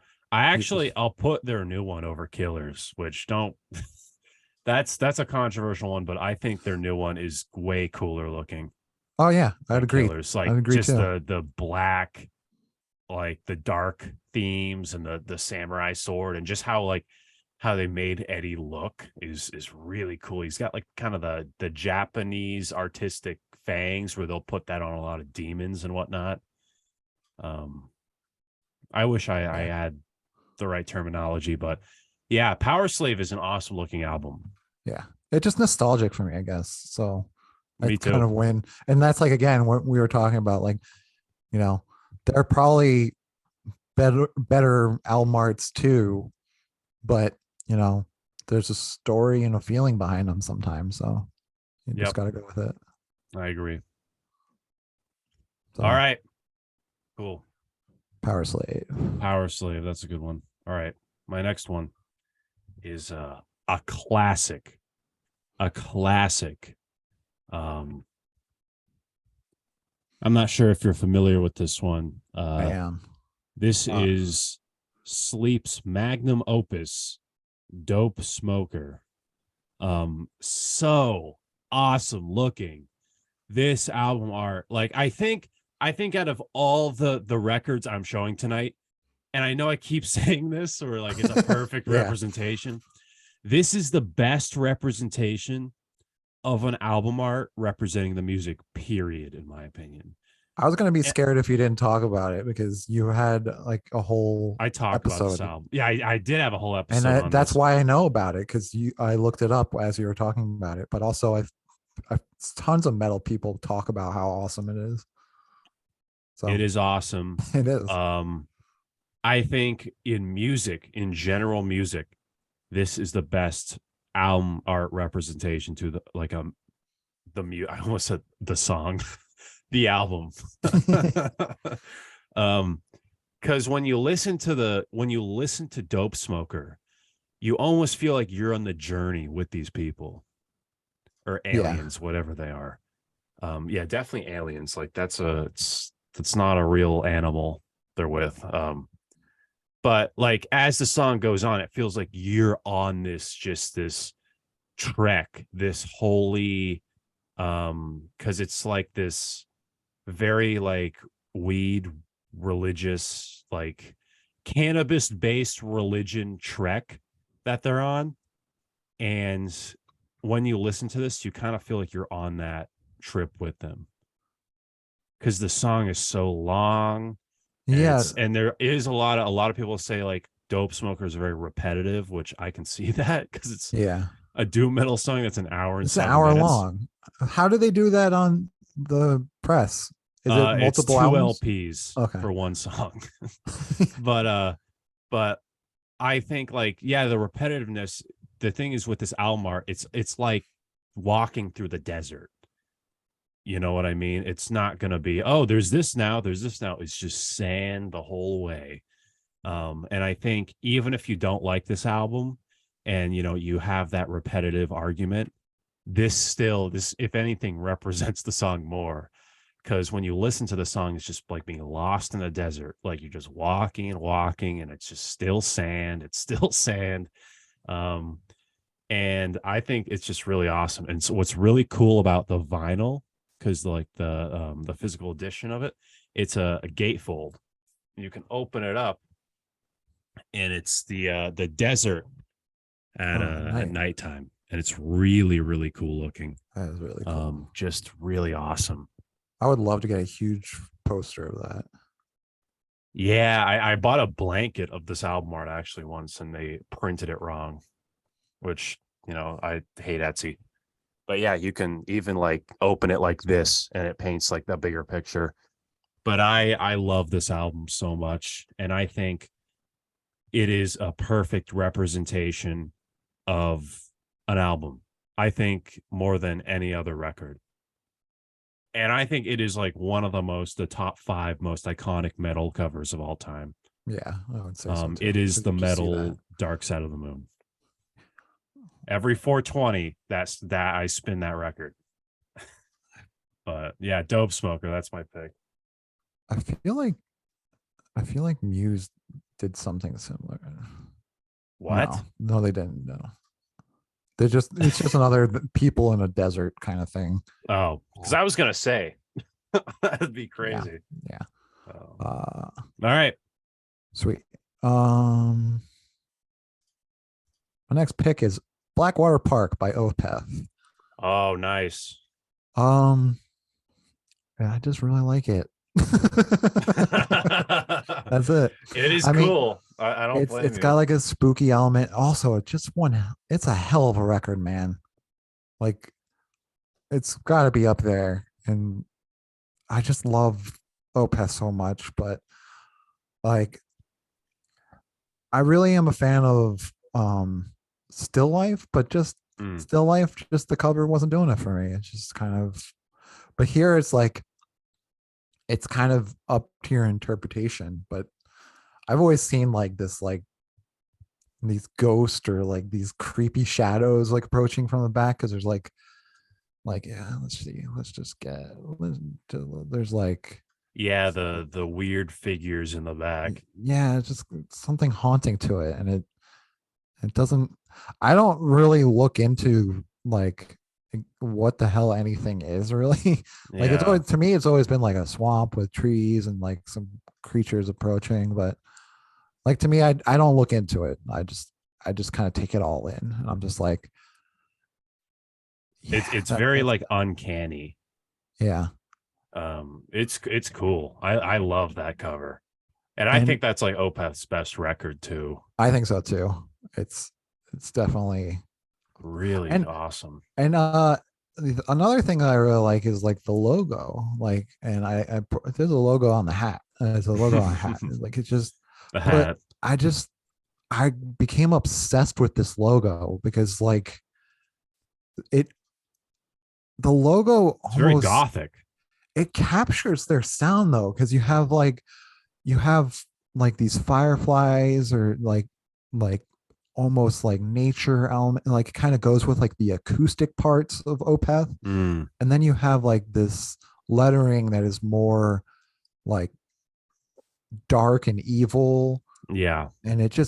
he- I'll put their new one over Killers, which don't that's a controversial one, but I think their new one is way cooler looking oh yeah, I'd than agree. Killers. I'd Like agree just too. the black, like the dark themes and the samurai sword, and just how they made Eddie look is really cool. He's got like kind of the Japanese artistic Fangs, where they'll put that on a lot of demons and whatnot. I wish I had the right terminology, but yeah, Power Slave is an awesome looking album. Yeah, it's just nostalgic for me, I guess. So I Me kind too. of win, and that's like again what we were talking about. Like, you know, they're probably better album arts too, but you know, there's a story and a feeling behind them sometimes. So you just Yep, got to go with it. I agree. All So right, cool. Power Slave. Power Slave, that's a good one. All right, my next one is a classic, a classic. Um, I'm not sure if you're familiar with this one. I am. This Uh, is Sleep's magnum opus, Dope Smoker. So awesome looking. This album art, like I think out of all the records I'm showing tonight, and I know I keep saying this or like it's a perfect yeah, representation. This is the best representation of an album art representing the music, period, in my opinion. I was gonna be And scared if you didn't talk about it because you had like a whole I talked about this episode, album. Yeah, I did have a whole and episode on that's this. why I know about it because I looked it up as you were talking about it. But also, I've tons of metal people talk about how awesome it is. It So is awesome. it is. Um, I think in music, in general music, this is the best album art representation to the like I almost said the song, the album. um, because when you listen to Dope Smoker, you almost feel like you're on the journey with these people or Yeah, aliens, whatever they are. Yeah, definitely aliens. Like it's not a real animal they're with. But like as the song goes on, it feels like you're on this trek, this holy because it's like this very like weed religious, like cannabis based religion trek that they're on. And when you listen to this, you kind of feel like you're on that trip with them because the song is so long, and yeah. there is a lot of people say like Dope Smoker is very repetitive, which I can see that because it's Yeah. a doom metal song that's an hour and It's an seven hour minutes. long. How do they do that on the press? Is it It's multiple two albums? LPs Okay. for one song. But I think like yeah, the repetitiveness. The thing is with this album art, it's like walking through the desert. You know what I mean? It's not gonna be, oh, there's this now, there's this now. It's just sand the whole way. And I think even if you don't like this album and you have that repetitive argument, this if anything represents the song more because when you listen to the song, it's just like being lost in the desert. Like you're just walking and walking, and it's just still sand. It's still sand. Um, and I think it's just really awesome. And so, what's really cool about the vinyl, because like the physical edition of it, it's a gatefold. You can open it up, and it's the desert Oh, at nice. nighttime, and it's really really cool looking. That is really cool. Just really awesome. I would love to get a huge poster of that. Yeah, I bought a blanket of this album art actually once, and they printed it wrong, which I hate Etsy. But yeah, you can even like open it like this, and it paints like the bigger picture. But I love this album so much, and I think it is a perfect representation of an album. I think more than any other record. And I think it is like one of the top 5 most iconic metal covers of all time. Yeah, I would say so too. It is I the could just see that. metal Dark Side of the Moon. Every 420, that I spin that record. But yeah, Dope Smoker, that's my pick. I feel like I feel like Muse did something similar. What? No, they didn't. No, it's just another people in a desert kind of thing. Oh, because I was gonna say that'd be Yeah, crazy. yeah. All right. Sweet. My next pick is Blackwater Park by Opeth. Oh, nice. Um, I just really like it. That's it. It is I mean, cool. I don't blame it's got you. like a spooky element. Also, it just one. It's a hell of a record, man. Like it's got to be up there. And I just love Opeth so much. But like, I really am a fan of Still Life, but just Mm. Still Life. Just the cover wasn't doing it for me. It's just kind of. But here it's like it's kind of up to your interpretation. But I've always seen like this like these ghosts or like these creepy shadows like approaching from the back because there's like yeah, let's see, let's just get there's like Yeah, the weird figures in the back. yeah, it's just something haunting to it, and it doesn't. I don't really look into like what the hell anything is really. Like it's Yeah. always to me, it's always been like a swamp with trees and like some creatures approaching, but like to me, I don't look into it. I just kind of take it all in. And I'm just like, It's yeah, it's very that's like uncanny. yeah. It's cool. I love that cover. And I And think that's like Opeth's best record too. I think so too. It's it's definitely Really and awesome. and another thing that I really like is like the logo. Like and there's a logo on the hat. There's a logo on a hat. Like it's just The but hat. I just I became obsessed with this logo because like it the logo It's very almost gothic. it captures their sound though because you have like these fireflies or like almost like nature element like it kind of goes with like the acoustic parts of Opeth, Mm, and then you have like this lettering that is more like dark and evil, yeah. and it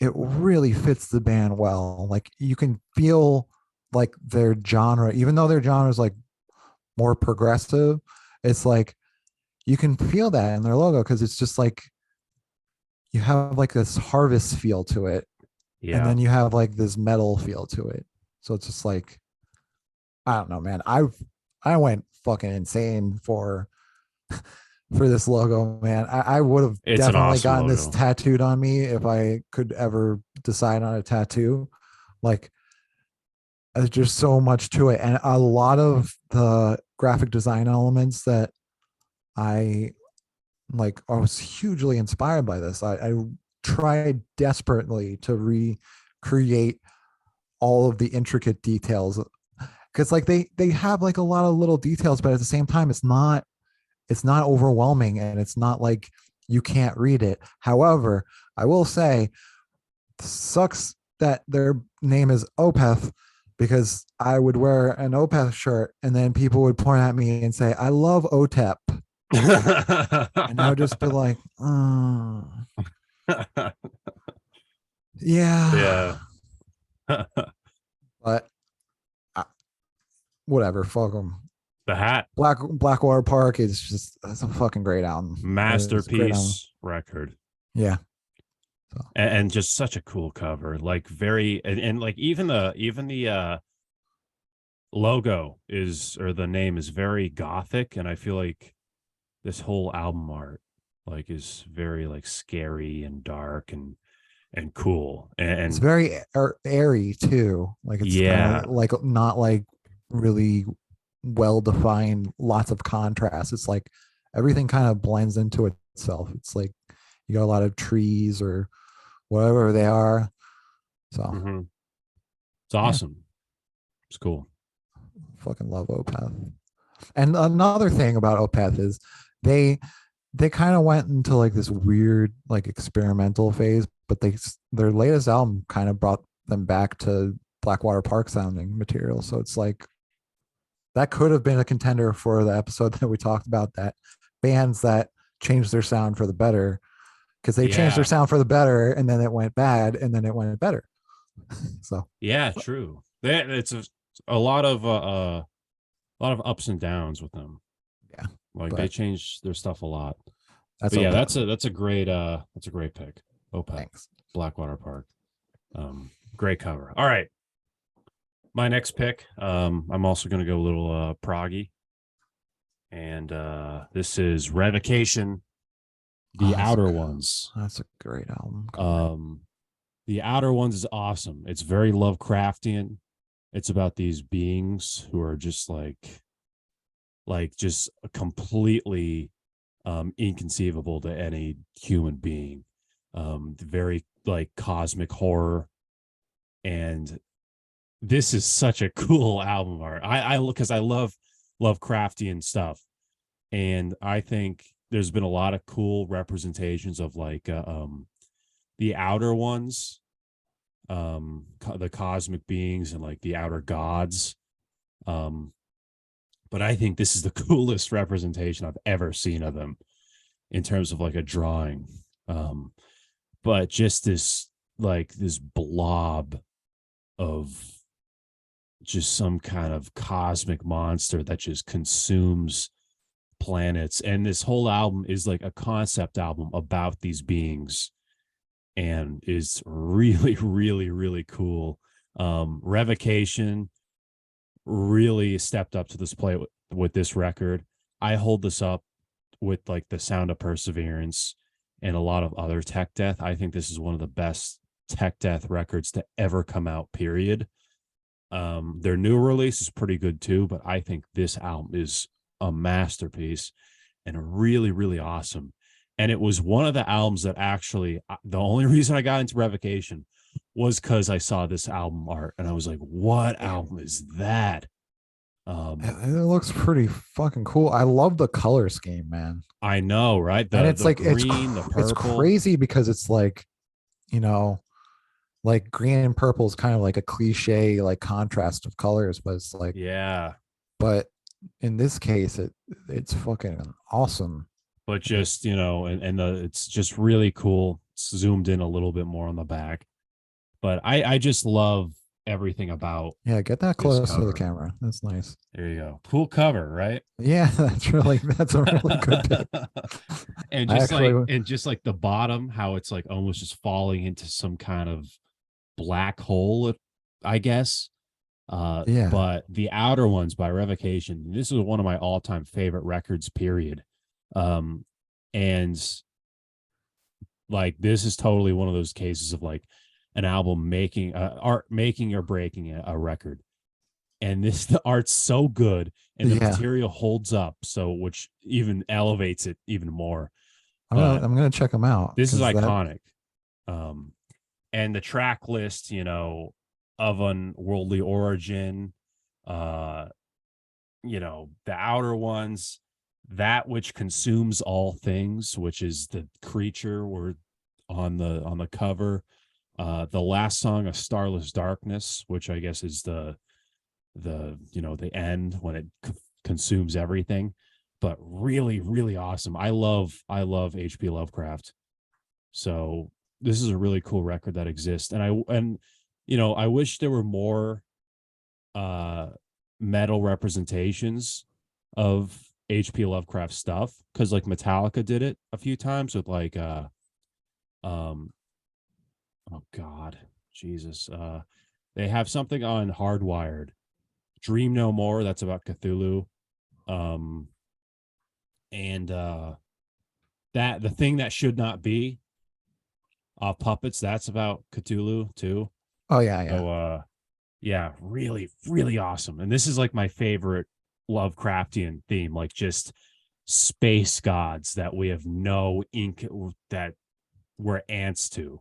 really fits the band well. Like you can feel like their genre, even though their genre is like more progressive, it's like you can feel that in their logo because it's just like you have like this harvest feel to it, and Yeah. then you have like this metal feel to it. So it's just like I don't know, man. I went fucking insane for this logo, man. I would have It's an definitely awesome gotten this logo. tattooed on me if I could ever decide on a tattoo. Like there's just so much to it, and a lot of the graphic design elements that I like I was hugely inspired by this. I tried desperately to recreate all of the intricate details because like they have like a lot of little details, but at the same time it's not overwhelming and it's not like you can't read it. However, I will say sucks that their name is Opeth because I would wear an Opeth shirt and then people would point at me and say I love OTEP, and I would just be like, Yeah. yeah, but whatever, fuck them. The hat. Blackwater Park is just that's a fucking great album. It's a great album. Masterpiece record. Yeah. So And just such a cool cover. Like very and like even the logo is or the name is very gothic. And I feel like this whole album art like is very like scary and dark and cool. it's And very airy too. Like it's kind yeah. of like not like really well defined, lots of contrast. It's like everything kind of blends into itself. It's like you got a lot of trees or whatever they are. So Mhm. It's yeah, awesome. It's cool. fucking love Opeth. And another thing about Opeth is they they kind of went into like this weird like experimental phase, but their latest album kind of brought them back to Blackwater Park sounding material. So it's like that could have been a contender for the episode that we talked about, that bands that changed their sound for the better, because they changed their Yeah. sound for the better and then it went bad and then it went better. So Yeah, true. It's a lot of ups and downs with them. yeah, Like they but change their stuff a lot. that's But yeah, Opeth. that's a great pick. Opeth, Thanks. Blackwater Park. Great cover. All right. My next pick, I'm also gonna go a little proggy. And this is Revocation, Oh, The Outer Ones. that's a great album cover. Um, The Outer Ones is awesome. It's very Lovecraftian. It's about these beings who are just just completely inconceivable to any human being. Very like cosmic horror, and this is such a cool album art. I look because I love Lovecraftian stuff, and I think there's been a lot of cool representations of the outer ones, the cosmic beings and like the outer gods. Um, but I think this is the coolest representation I've ever seen of them in terms of like a drawing. Um, but just this blob of just some kind of cosmic monster that just consumes planets. And this whole album is like a concept album about these beings and is really, really, really cool. Revocation really stepped up to this plate with this record. I hold this up with like the Sound of Perseverance and a lot of other tech death. I think this is one of the best tech death records to ever come out, period. Their new release is pretty good too, but I think this album is a masterpiece and really, really awesome. And it was one of the albums that actually, the only reason I got into Revocation was because I saw this album art and I was like, what album is that? It looks pretty fucking cool. I love the color scheme, man. I know, right? And it's The like green, the it's purple. crazy because it's like, you know, like green and purple is kind of like a cliche like contrast of colors, but it's like, Yeah. but in this case, it's fucking awesome. But just, it's just really cool. It's zoomed in a little bit more on the back. But I just love everything about Yeah, get that this close to the cover. camera. That's nice. There you go. Cool cover, right? Yeah, that's a really good pick. And I just actually, like the bottom, how it's like almost just falling into some kind of black hole, I guess. yeah, But the outer ones by Revocation, this is one of my all-time favorite records, period. And like this is totally one of those cases of like an album making art making or breaking a record. And the art's so good and the yeah. material holds up, so which even elevates it even more. But I'm gonna check them out this is because that, iconic. Um, and the track list, of Unworldly Origin, uh, the outer ones, that which consumes all things, which is the creature we're on the cover. The last song, A Starless Darkness, which I guess is the end when it consumes everything. But really, really awesome. I love HP Lovecraft. So this is a really cool record that exists. And I wish there were more metal representations of HP Lovecraft stuff, because like Metallica did it a few times with like um oh god, Jesus. They have something on Hardwired, Dream No More, that's about Cthulhu. Um and that the thing that should not be, Puppets, that's about Cthulhu too. oh yeah, yeah. So yeah, really, really awesome. And this is like my favorite Lovecraftian theme, like just space gods that we have no ink that we're ants to.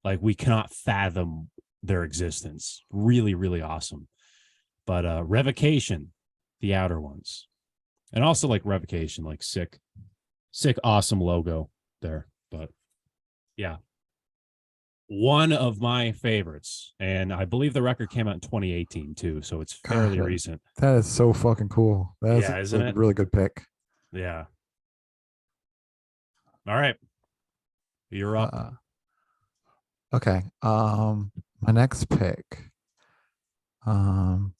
Like we cannot fathom their existence. Really, really awesome. But Revocation, the outer ones. And also like Revocation, like sick, awesome logo there. But yeah, one of my favorites. And I believe the record came out in 2018 too. So it's God, fairly recent. that is so fucking cool. That is Yeah, isn't a it? really good pick. Yeah. All right. You're up. Okay. My next pick. Um,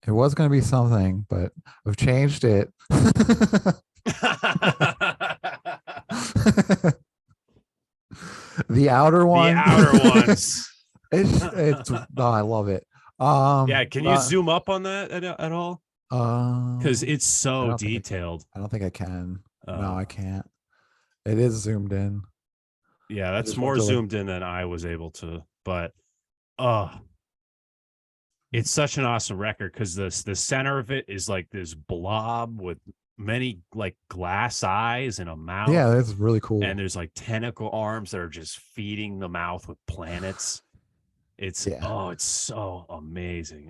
it was gonna be something, but I've changed it. The outer The one. outer ones. It's oh, I love it. Yeah, can you zoom up on that at all? because it's I so don't think detailed. I don't think I can. No, Uh, I can't. It is zoomed in. yeah, I that's just went more to like zoomed in than I was able to. But uh it's such an awesome record because the center of it is like this blob with many like glass eyes and a mouth, yeah, that's really and cool. there's like tentacle arms that are just feeding the mouth with planets. Yeah. It's so amazing.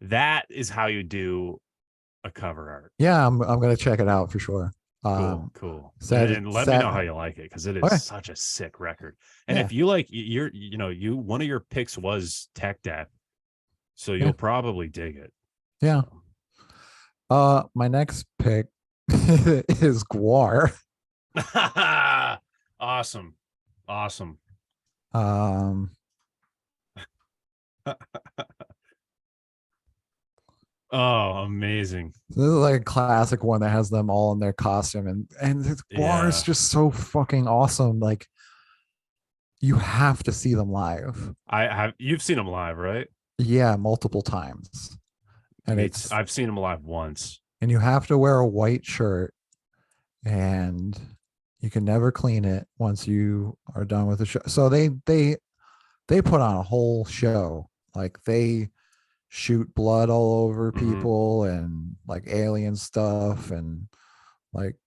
That is how you do a cover art. Yeah, I'm gonna check it out for sure. Cool, cool. And, Sad and let me sad know how you like it because it is okay. such a sick record. And Yeah, if you like, one of your picks was Tech Death, so yeah, you'll probably dig it. yeah. So My next pick is Guar. awesome, awesome. Um, Oh, amazing. this is like a classic one that has them all in their costume, and Guar is Yeah, just so fucking awesome. Like you have to see them live. I have. You've seen them live, right? Yeah, multiple times. And I've seen them live once. you have to wear a white shirt and you can never clean it once you are done with the show. So they put on a whole show. Like they shoot blood all over Hmm. people and like alien stuff and like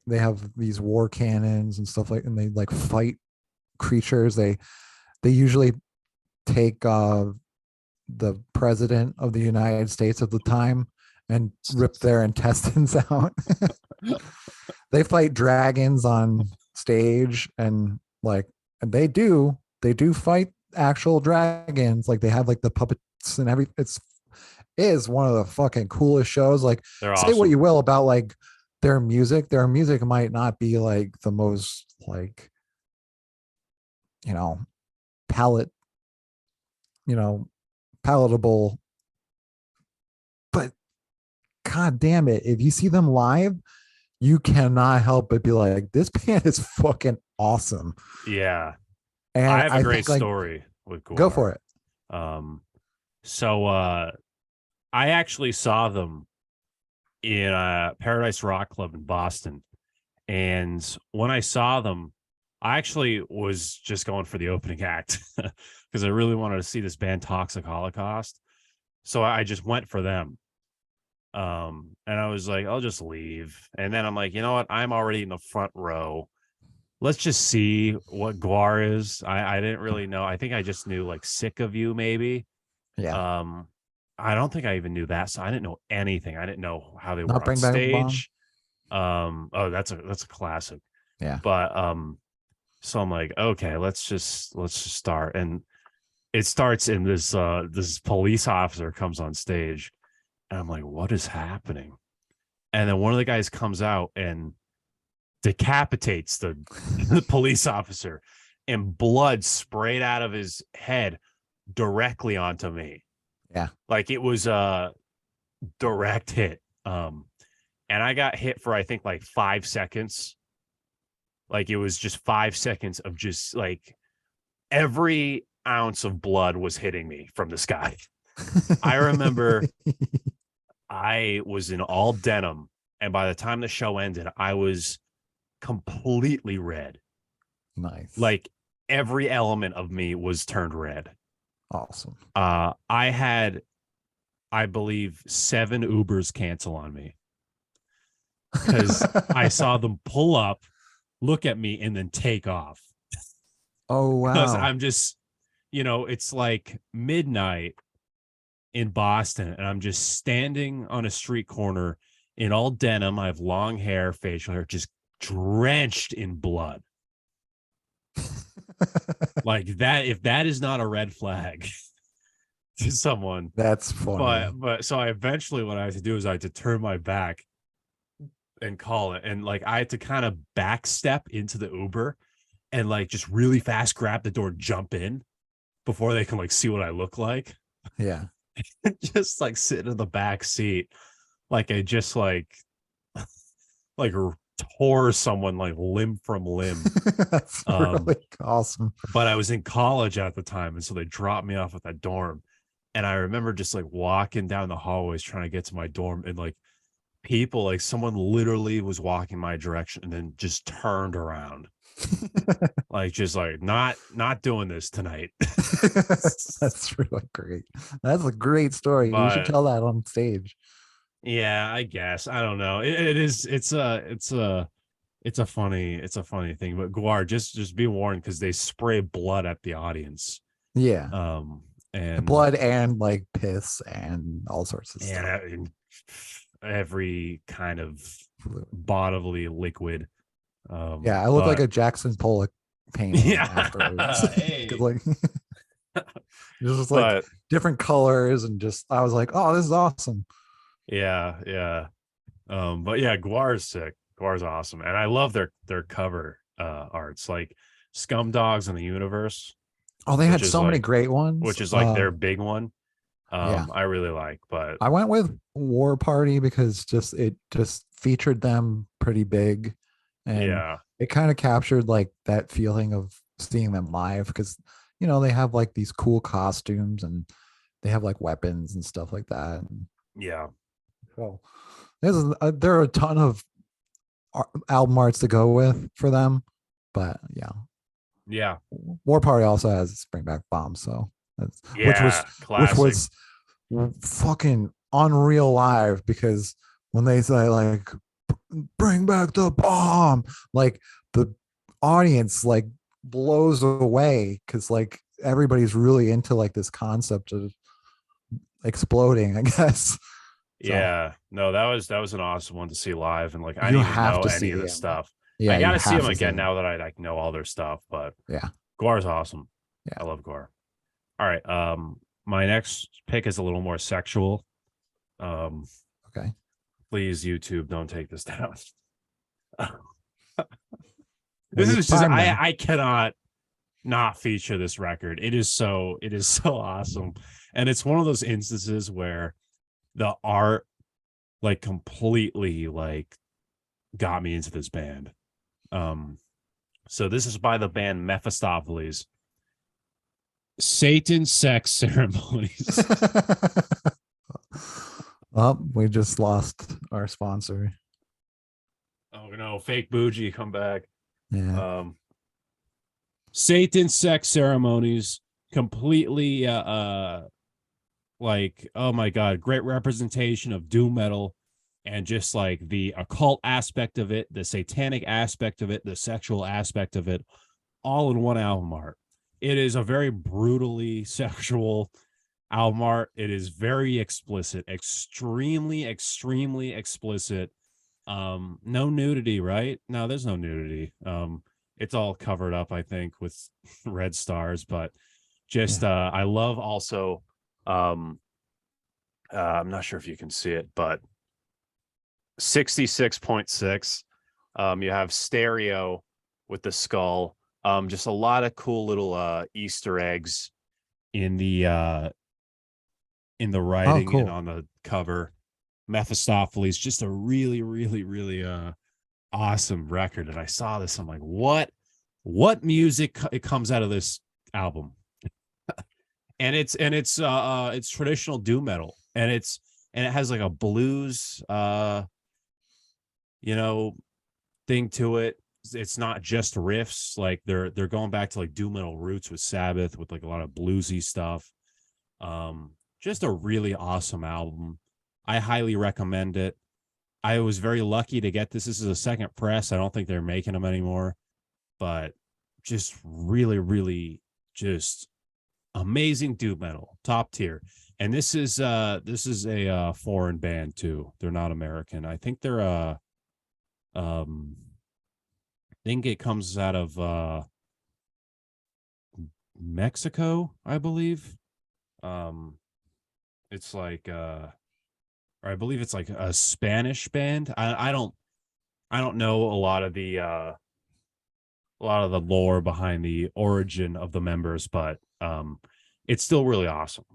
they have these war cannons and stuff like and they like fight creatures. They usually take the president of the United States at the time and rip their intestines out. They fight dragons on stage and like and they do fight actual dragons. Like they have like the puppets and everything. It's is one of the fucking coolest shows. Like They're say what awesome. you will about like their music. Their music might not be like the most like, you know, palette, you know, palatable, but god damn it, if you see them live, you cannot help but be like, this band is fucking awesome. Yeah, I And have a I great think like story with go Guar. for it. Um, so I actually saw them in Paradise Rock Club in Boston. And when I saw them, I actually was just going for the opening act because I really wanted to see this band Toxic Holocaust. So I just went for them. And I was like, I'll just leave. And then I'm like, you know what? I'm already in the front row. Let's just see what Guar is. I didn't really know. I think I just knew like Sick of You, maybe. Yeah. Um, I don't think I even knew that. So I didn't know anything. I didn't know how they were Not on Bring Back the Bomb. stage. Oh, that's a classic. Yeah. But so I'm like, okay, let's just start. And it starts in this police officer comes on stage, and I'm like, what is happening? And then one of the guys comes out and decapitates the police officer, and blood sprayed out of his head directly onto me. Yeah. Like it was a direct hit. And I got hit for I think like 5 seconds. Like it was just 5 seconds of just like every ounce of blood was hitting me from the sky. I remember I was in all denim, and by the time the show ended, I was completely red. Nice. Like every element of me was turned red. Awesome. I had, I believe, 7 Ubers cancel on me because I saw them pull up, look at me, and then take off. Oh Because wow. I'm just, it's like midnight in Boston, and I'm just standing on a street corner in all denim. I have long hair, facial hair, just drenched in blood. Like that, if that is not a red flag to someone. That's But funny. but so I eventually what I had to do is I had to turn my back and call it. And like I had to kind of backstep into the Uber and like just really fast grab the door, jump in before they can like see what I look like. Yeah. Just like sit in the back seat like I just like tore someone like limb from limb. That's Um, really awesome. but I was in college at the time, and so they dropped me off at that dorm. And I remember just like walking down the hallways trying to get to my dorm, and like people, like someone literally was walking my direction and then just turned around, like just like not doing this tonight. That's really great. That's a great story. You should But tell that on stage. yeah, I guess I don't know. It is. It's a funny thing. But Guar, just be warned because they spray blood at the audience. Yeah. Um, and Blood and like piss and all sorts of and, stuff. and every kind of Fluid. bodily liquid. Yeah, I look like But a Jackson Pollock painting afterwards. yeah, Because hey, like just like but different colors and just I was like, oh, this is awesome. yeah, yeah. But yeah, Guar's sick. Guar's awesome, and I love their cover arts, like Scum Dogs in the Universe, Oh, they which had is so many like great ones. their big one. Yeah. I really like, but I went with War Party because just it just featured them pretty big and yeah, it kind of captured like that feeling of seeing them live because they have like these cool costumes and they have like weapons and stuff like that. And yeah, so there are a ton of album arts to go with for them, but yeah, yeah, War Party also has Spring Back Bomb, so that's yeah, which classic. was fucking unreal live because when they say like bring back the bomb, like the audience like blows away because like everybody's really into like this concept of exploding, I guess. So Yeah, no, that was an awesome one to see live, and like I you didn't even have know to any see of the him. stuff. I Yeah, got you to see have him to see again him. now that I like know all their stuff. But Yeah, Guar's awesome. yeah. I love Guar. All right, my next pick is a little more sexual. Um, Okay. please, YouTube, don't take this down. Well, This you is have just time now. I cannot not feature this record. It is so awesome. And it's one of those instances where the art like completely like got me into this band. Um so this is by the band Mephistopheles. Satan Sex Ceremonies. Oh, we just lost our sponsor. Oh no, fake bougie, come back. Yeah. Um Satan Sex Ceremonies, completely like, oh my god, great representation of doom metal, and just like the occult aspect of it, the satanic aspect of it, the sexual aspect of it, all in one album art. It is a very brutally sexual album art. It is very explicit, extremely explicit. No nudity, right? No, there's no nudity. It's all covered up, I think, with red stars, but just Yeah. I love also um I'm not sure if you can see it, but 66.6. You have stereo with the skull. Just a lot of cool little Easter eggs in the Oh, writing and cool. on the cover. Mephistopheles, just a really awesome record. And I saw this, I'm like, what music it comes out of this album? And it's traditional doom metal, and it has like a blues you know thing to it. It's not just riffs, like they're going back to like doom metal roots with Sabbath, with like a lot of bluesy stuff. Just a really awesome album. I highly recommend it. I was very lucky to get this. This is a second press. I don't think they're making them anymore, but just really just amazing doom metal, top tier. And this is a foreign band too. They're not American. I think they're um I think it comes out of Mexico, I believe. Um it's like or I believe it's like a Spanish band. I don't know a lot of the lore behind the origin of the members, but it's still really awesome.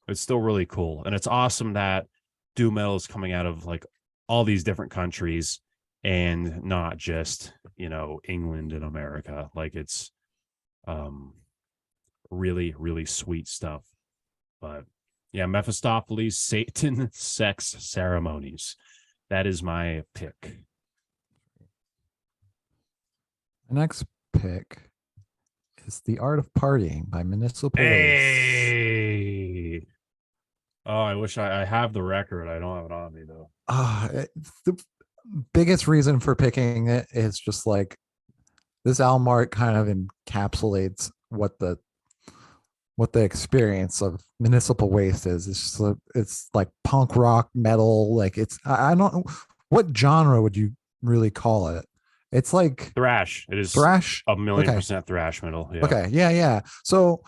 It's still really cool. And it's awesome that doom metal is coming out of like all these different countries and not just, England and America. Like it's um really sweet stuff. But Yeah, Mephistopheles, Satan, Sex, Ceremonies. That is my pick. The next pick is The Art of Partying by Municipal Waste. Hey. Oh, I wish I have the record. I don't have it on me though. The biggest reason for picking it is just like this album art kind of encapsulates what the experience of Municipal Waste is. It's just it's like punk rock metal. Like I don't know what genre would you really call it. It's like Thrash. It is thrash. a million Okay. percent thrash metal. Yeah. Okay. Yeah. Yeah. So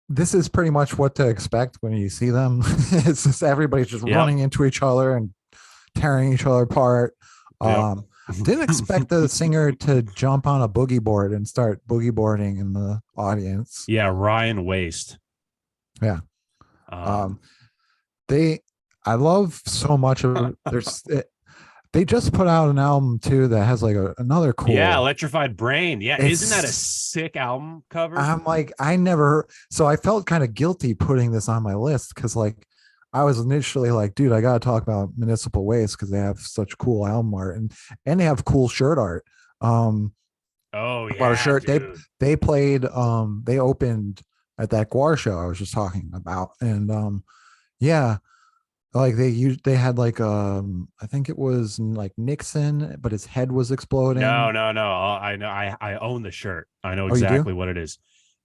this is pretty much what to expect when you see them. It's just everybody's just Yep. running into each other and tearing each other apart. Yep. Didn't expect the singer to jump on a boogie board and start boogie boarding in the audience. Yeah, Ryan Waste. Yeah. Um, Um, they, I love so much of they just put out an album too that has like another yeah, cool. Electrified Brain. Yeah, isn't that a It's sick album cover? I'm like I never so I felt kind of guilty putting this on my list because like I was initially like, dude, I gotta talk about Municipal Waste because they have such cool album art and they have cool shirt art. Um, Oh about a yeah, shirt dude. they played they opened at that Guar show I was just talking about and yeah like they had like I think it was like Nixon but his head was No, exploding. no, no. I know. I own the shirt. I know Oh, you do? exactly what it is.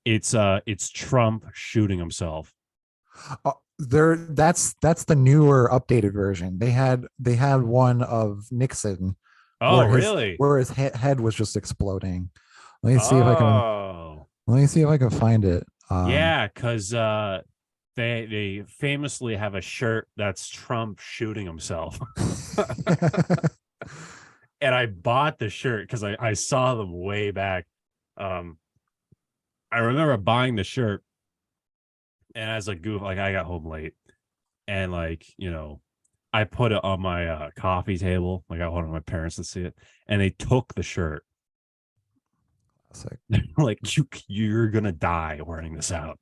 It's Trump shooting himself. There that's the newer updated version. They had one of Nixon Oh, really? where his head was just exploding. Let me see if I can Oh, let me see if I can find it. yeah, because they famously have a shirt that's Trump shooting himself. And I bought the shirt because I saw them way back. Um, I remember buying the shirt, and as a goof, like I got home late, and like I put it on my coffee table. Like I wanted my parents to see it, and they took the shirt. Like you're gonna die wearing this out.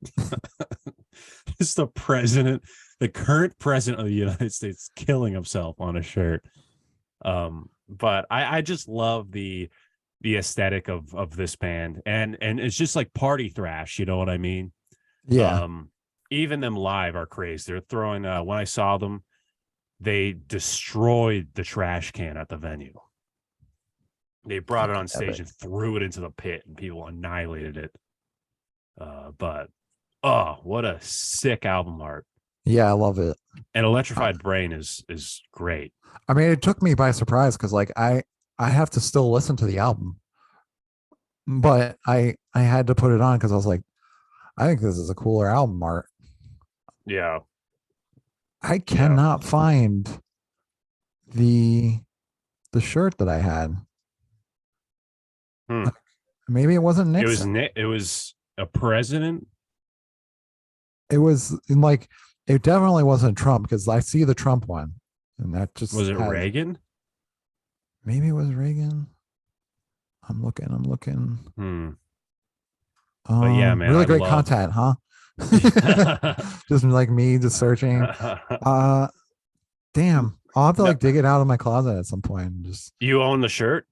It's the president, the current president of the United States, killing himself on a shirt. But I just love the aesthetic of this band, and it's just like party thrash. You know what I mean? Yeah. Um, even them live are crazy. They're throwing. When I saw them, they destroyed the trash can at the venue. They brought it on stage and threw it into the pit, and people annihilated it. But oh, what a sick album art! Yeah, I love it. And Electrified Brain is great. I mean, it took me by surprise because like I have to still listen to the album, but I had to put it on because I was like, I think this is a cooler album art. Yeah, I yeah. cannot find the the shirt that I had. Hmm. Maybe it wasn't It was Nixon. it was a president. It was like it definitely wasn't Trump because I see the Trump one, and that Was just it has Reagan? maybe it was Reagan. I'm looking. I'm looking. Hmm. But yeah, man, Really I great love. content, huh? Just like me just searching. Uh, damn. I'll have to No, like dig it out of my closet at some point. And just you own the shirt?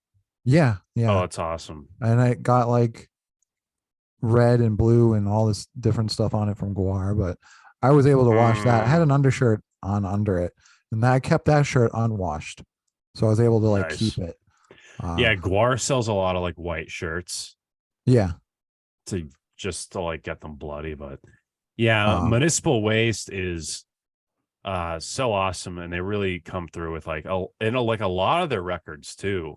yeah, Oh, yeah. it's awesome. And I got like red and blue and all this different stuff on it from Guar, but I was able to wash that. I had Mm, an undershirt on under it, and I kept that shirt unwashed, so I was able to like keep nice. it. Yeah, Guar sells a lot of like white shirts Yeah. to just to like get them bloody, but yeah, Um, Municipal Waste is so awesome, and they really come through with like like a lot of their records too.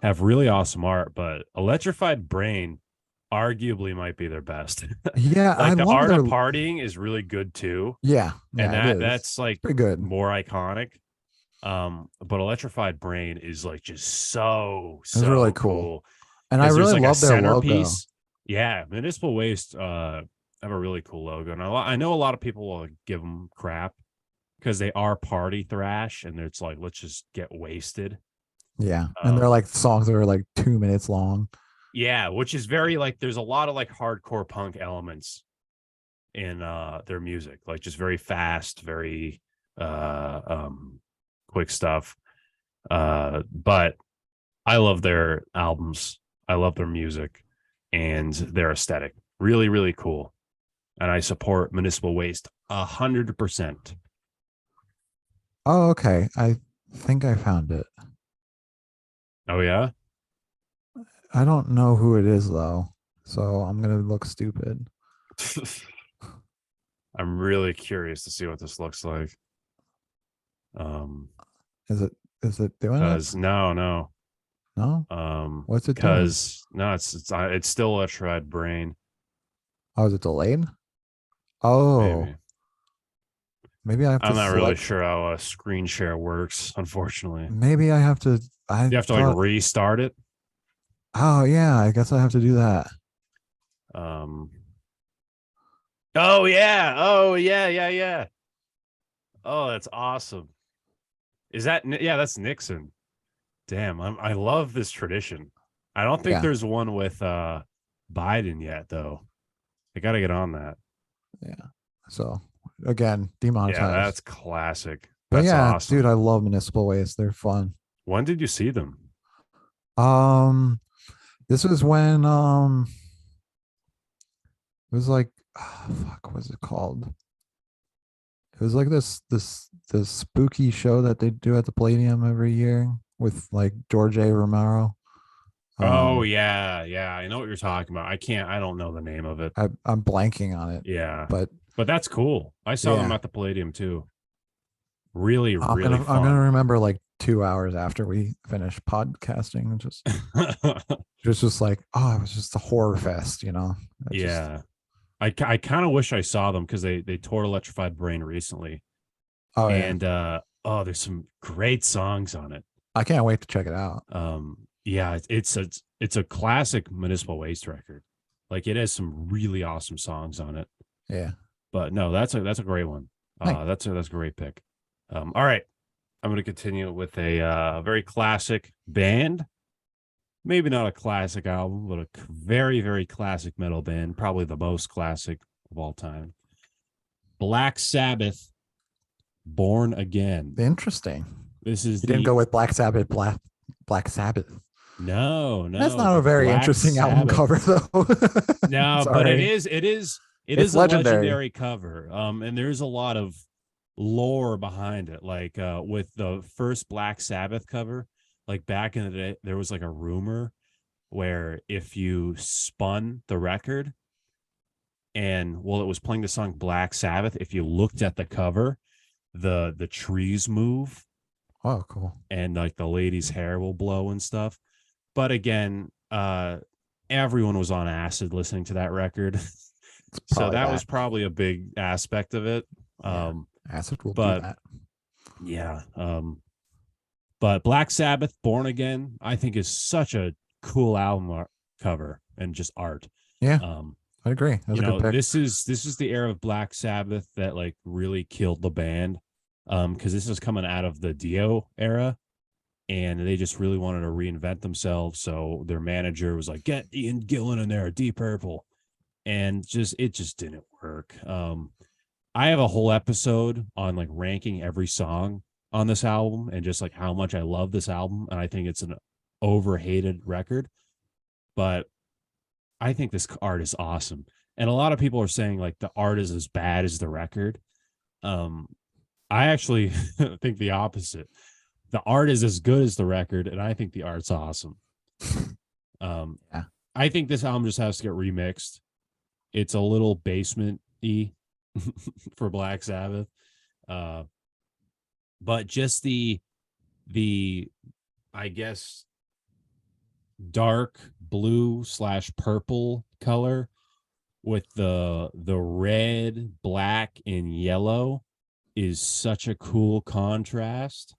Have really awesome art, but Electrified Brain arguably might be their best. yeah, I Like the love Art their of Partying is really good too, yeah, and yeah, it is. that's like It's pretty good. more iconic. But Electrified Brain is like just so It's really so cool. cool And I because there's really like a love their logo. centerpiece. Yeah, Municipal Waste have a really cool logo, and I know a lot of people will give them crap because they are party thrash, and it's like let's just get wasted. Yeah. And they're Um, like songs that are like 2 minutes long. yeah, which is very like there's a lot of like hardcore punk elements in their music, like just very fast, very quick stuff. But I love their albums. I love their music and their aesthetic. Really, really cool. And I support Municipal Waste 100%. Oh, okay. I think I found it. Oh yeah. I don't know who it is though, so I'm gonna look stupid. I'm really curious to see what this looks like. Um, Is it doing it? because no. No? What's it doing? Because no, it's still a tried brain, Oh, is it delayed? Oh, maybe. maybe I have to I'm not really select. sure how a screen share works, unfortunately. Maybe I have to. I You have to like thought. restart it. Oh yeah, I guess I have to do that. Um, oh yeah. Oh yeah. Oh, that's awesome. Is that yeah, that's Nixon. Damn, I love this tradition. I don't think Yeah, there's one with Biden yet though. I got to get on that. yeah. So again, Yeah, demonetized. that's classic. But That's yeah, dude, awesome. I love municipal waste. They're fun. When did you see them? Um, this was when it was like, fuck, what was it called? It was like this spooky show that they do at the Palladium every year with like George A. Romero. Oh Um, yeah. I know what you're talking about. I don't know the name of it. I'm blanking on it, Yeah. but But that's cool. I saw them yeah, at the Palladium too. Really, I'm really gonna fun. remember like 2 hours after we finish podcasting, and just like, oh, it was just a horror fest, you know. I just Yeah. I kind of wish I saw them because they toured Electrified Brain recently. oh yeah, And oh, there's some great songs on it. I can't wait to check it out. Yeah, it's a classic Municipal Waste record. Like it has some really awesome songs on it. Yeah, But no, that's a great one. thanks. That's a great pick. All right. I'm gonna continue with a very classic band. Maybe not a classic album, but a very, very classic metal band, probably the most classic of all time. Black Sabbath, Born Again. Interesting. This is You didn't the go with Black Sabbath, Black Sabbath. That's no, not a the very Black interesting album Sabbath. cover though. No, but Sorry, it it's is a legendary. legendary cover. And there's a lot of lore behind it. Like with the first Black Sabbath cover, like back in the day, there was like a rumor where if you spun the record and while it was playing the song Black Sabbath, if you looked at the cover, the trees move Oh, cool. and like the lady's hair will blow and stuff. But again, everyone was on acid listening to that record. It's So probably that that. was probably a big aspect of it. Yeah, Um, acid will do but that. yeah, but Black Sabbath, Born Again, I think is such a cool album cover and just art. Yeah, Um, I agree. That's you a good know, pick. this is the era of Black Sabbath that like really killed the band. Because this is coming out of the Dio era, and they just really wanted to reinvent themselves. So their manager was like, "Get Ian Gillan in there, Deep Purple," and just it just didn't work. I have a whole episode on like ranking every song on this album and just like how much I love this album, and I think it's an overhated record, but I think this art is awesome. And a lot of people are saying like the art is as bad as the record. Um, I actually think the opposite. The art is as good as the record, and I think the art's awesome. Um, Yeah. I think this album just has to get remixed. It's a little basement y for Black Sabbath. Uh, but just the I guess dark blue slash purple color with the red, black, and yellow is such a cool contrast.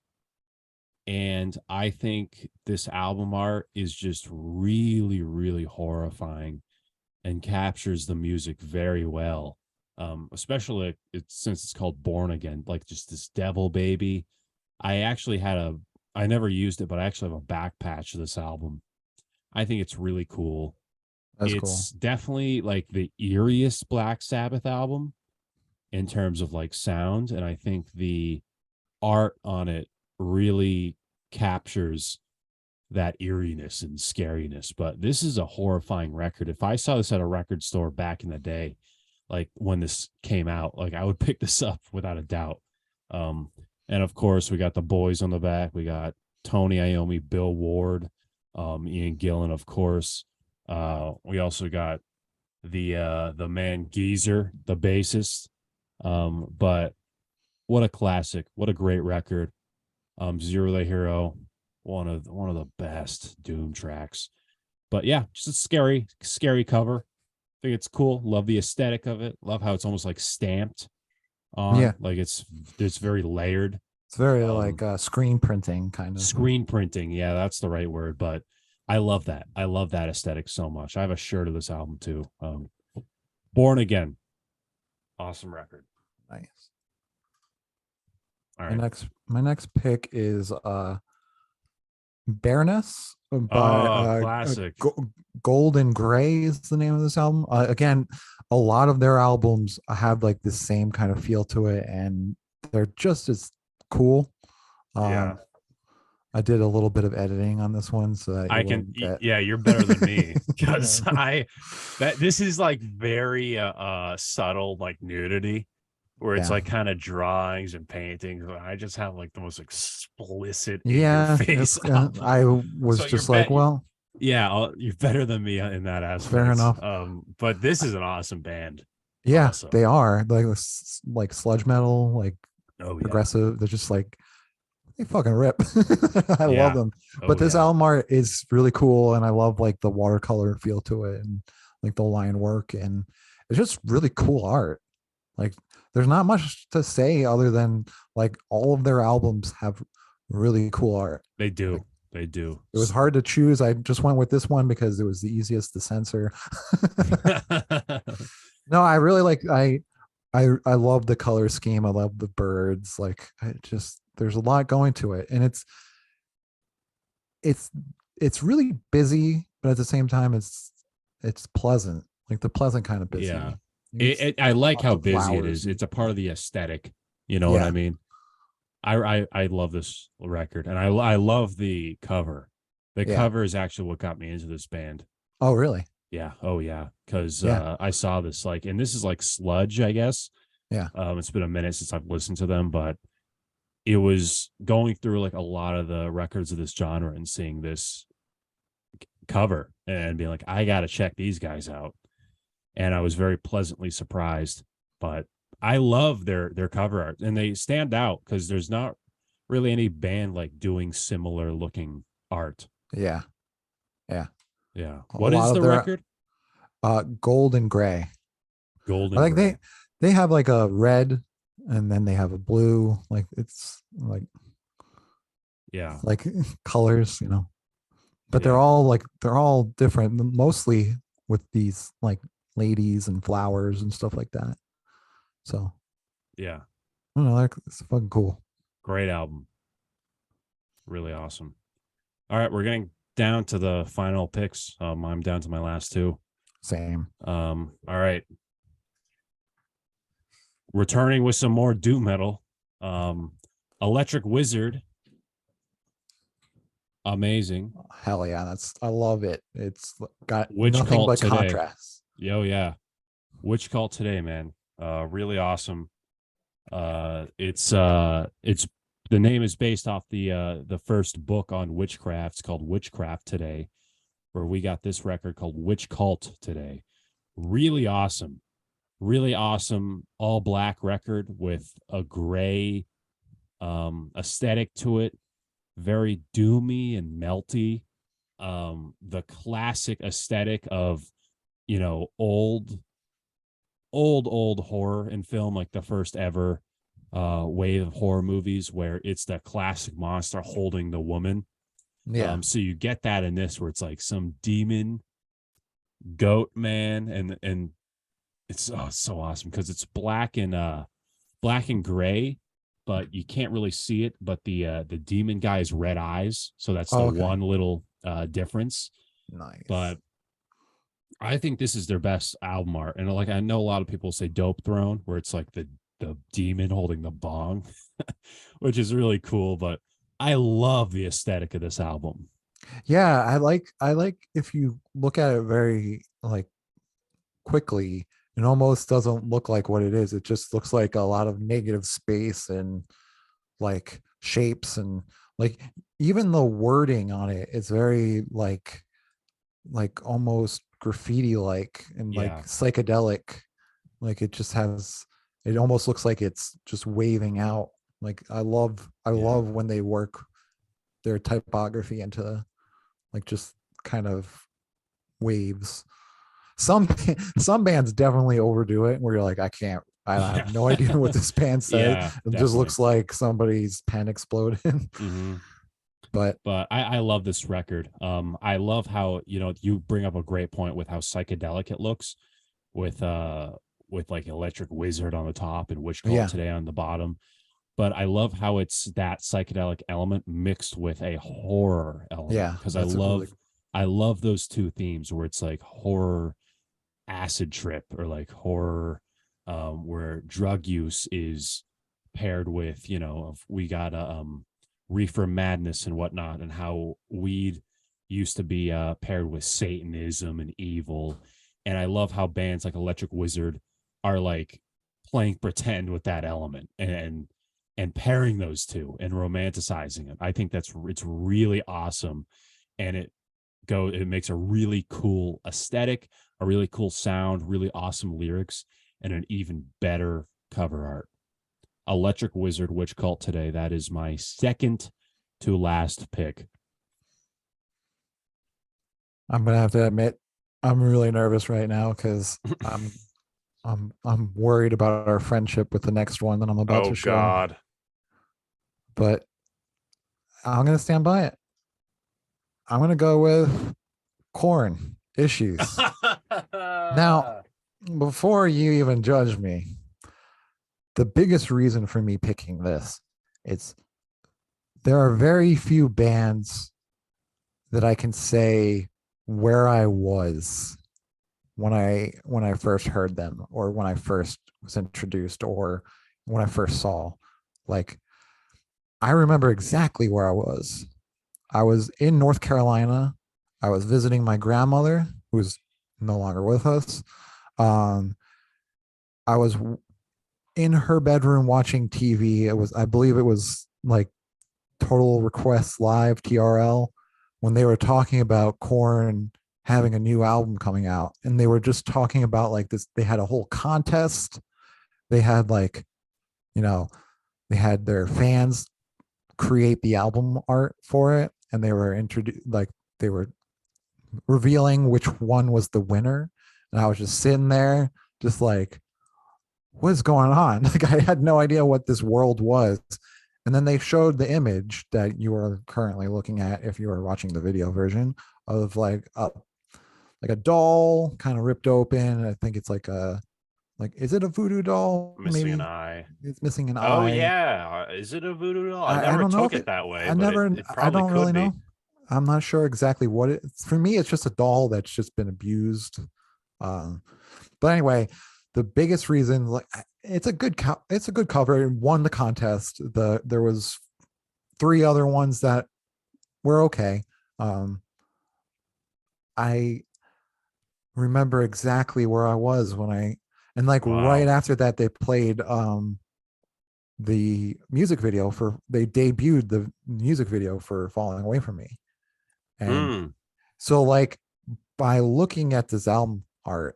And I think this album art is just really, really horrifying and captures the music very well. Especially since it's called Born Again, like just this devil baby. I never used it, but I actually have a back patch of this album. I think it's really cool. That's cool. It's definitely like the eeriest Black Sabbath album in terms of like sound, and I think the art on it really captures that eeriness and scariness. But this is a horrifying record. If I saw this at a record store back in the day, like when this came out, like I would pick this up without a doubt. um and of course we got the boys on the back. We got Tony Iommi, Bill Ward, Ian Gillan, of course. We also got the man Geezer, the bassist. But what a classic, what a great record. Zero the Hero, one of the best Doom tracks. But yeah, just a scary cover. I think it's cool. Love the aesthetic of it. Love how it's almost like stamped Yeah, on, like it's very layered. it's very Um, like screen printing kind of. Screen printing, yeah, that's the right word. But I love that. I love that aesthetic so much. I have a shirt of this album too. Born Again, awesome record. Nice. All My right. next pick is Bareness by Oh, classic. Gold and Gray is the name of this album. Again, a lot of their albums have like the same kind of feel to it, and they're just as cool. Yeah. I did a little bit of editing on this one so that I it can, wouldn't get. yeah, you're better than me because this is like very subtle, like nudity, where it's Yeah, like kind of drawings and paintings. I just have like the most explicit in your yeah. face album. I was So you're just like, well, yeah, you're better than me in that fair aspect. enough. But this is an awesome band. Yeah, Also, they are like sludge metal, like oh yeah, progressive. They're just like they fucking rip. I love yeah, them. But oh this yeah, album art is really cool, and I love like the watercolor feel to it, and like the line work, and it's just really cool art. Like, there's not much to say other than like all of their albums have really cool art. they Like, do, they do. it was hard to choose. I just went with this one because it was the easiest to censor. No, I really like I love the color scheme. I love the birds. Like, I just there's a lot going to it, and it's it's really busy, but at the same time, it's pleasant, like the pleasant kind of Yeah. busy. It's I like lots how of busy it flowers. is. It's a part of the aesthetic. You know what I Yeah, mean? I love this record, and I love the cover. The yeah. cover is actually what got me into this band. Oh, really? Yeah. Oh yeah. Because Yeah, I saw this, like, and this is like sludge, I guess. yeah, It's been a minute since I've listened to them, but it was going through like a lot of the records of this genre and seeing this cover and being like, I gotta check these guys out. And I was very pleasantly surprised. But I love their cover art, and they stand out because there's not really any band like doing similar looking art. yeah, yeah. Yeah. A What lot is of the their record? gold and gray. I Golden like Gray. they have like a red, and then they have a blue. Like, it's Yeah. like colors, but Yeah. they're all different, mostly with these like ladies and flowers and stuff like that. So Yeah. I don't know, like, it's fucking cool. Great album. Really awesome. All right, we're getting down to the final picks. I'm down to my last two. Same. All right. Returning with some more doom metal. Electric Wizard. Amazing. Hell yeah, I love it. It's got Witch nothing Cult but Today. contrast. Yo, yeah. Witch Cult Today, man. Really awesome. It's the name is based off the first book on witchcraft. It's called Witchcraft Today, where we got this record called Witch Cult Today. Really awesome. Really awesome all black record with a gray aesthetic to it. Very doomy and melty. The classic aesthetic of, old horror in film, like the first ever wave of horror movies where it's the classic monster holding the woman. Yeah. So you get that in this, where it's like some demon goat man, and it's so awesome because it's black and gray, but you can't really see it. But the demon guy's red eyes, so that's the Oh, okay. one little difference. Nice. But I think this is their best album art. And like I know a lot of people say Dope Throne, where it's like the demon holding the bong, which is really cool, but I love the aesthetic of this album. Yeah, I like if you look at it very like quickly, it almost doesn't look like what it is. It just looks like a lot of negative space and like shapes, and like even the wording on it is very like almost graffiti like and like Yeah. psychedelic. Like it just has, it almost looks like it's just waving out. Like I Yeah. love when they work their typography into like just kind of waves. Some some bands definitely overdo it where you're like, I can't, I Yeah. have no idea what this band says. Yeah, It just definitely. looks like somebody's pen exploded. Hmm. But But I love this record. I love how, you bring up a great point with how psychedelic it looks with like Electric Wizard on the top and Witch Cult yeah, Today on the bottom. But I love how it's that psychedelic element mixed with a horror element yeah, because that's a really, I love those two themes where it's like horror acid trip or like horror where drug use is paired with, we got a reefer madness and whatnot, and how weed used to be paired with Satanism and evil. And I love how bands like Electric Wizard are like playing pretend with that element and pairing those two and romanticizing it. I think it's really awesome, and it makes a really cool aesthetic, a really cool sound, really awesome lyrics, and an even better cover art. Electric Wizard Witch Cult Today. That is my second to last pick. I'm gonna have to admit, I'm really nervous right now because I'm worried about our friendship with the next one that I'm about Oh to share. God. But I'm gonna stand by it. I'm gonna go with corn issues. Now, before you even judge me, the biggest reason for me picking this, it's there are very few bands that I can say where I was when I first heard them, or when I first was introduced, or when I first saw. Like I remember exactly where I was. I was in North Carolina. I was visiting my grandmother, who's no longer with us. Um, I was in her bedroom watching TV. It was, I believe it was like Total Request Live TRL, when they were talking about Korn having a new album coming out, and they were just talking about like this. They had a whole contest. They had like, you know, they had their fans create the album art for it, and they were introduced like they were revealing which one was the winner. And I was just sitting there, just like, what is going on? Like I had no idea what this world was. And then they showed the image that you are currently looking at if you are watching the video version, of like a doll kind of ripped open. I think it's like a, like, is it a voodoo doll? Missing an Maybe eye. it's missing an Oh eye. yeah. Is it a voodoo doll? I I never don't know took if it it, that way, I but never, it I probably don't could really be. know. I'm not sure exactly what it, for me, it's just a doll that's just been abused. Um, but anyway, the biggest reason, like, it's a good, it's a good cover. It won the contest. There was three other ones that were okay. Um, I remember exactly where I was when and like right Wow. after that, they played the music video they debuted the music video for Falling Away From Me. And Hmm. so like by looking at this album art,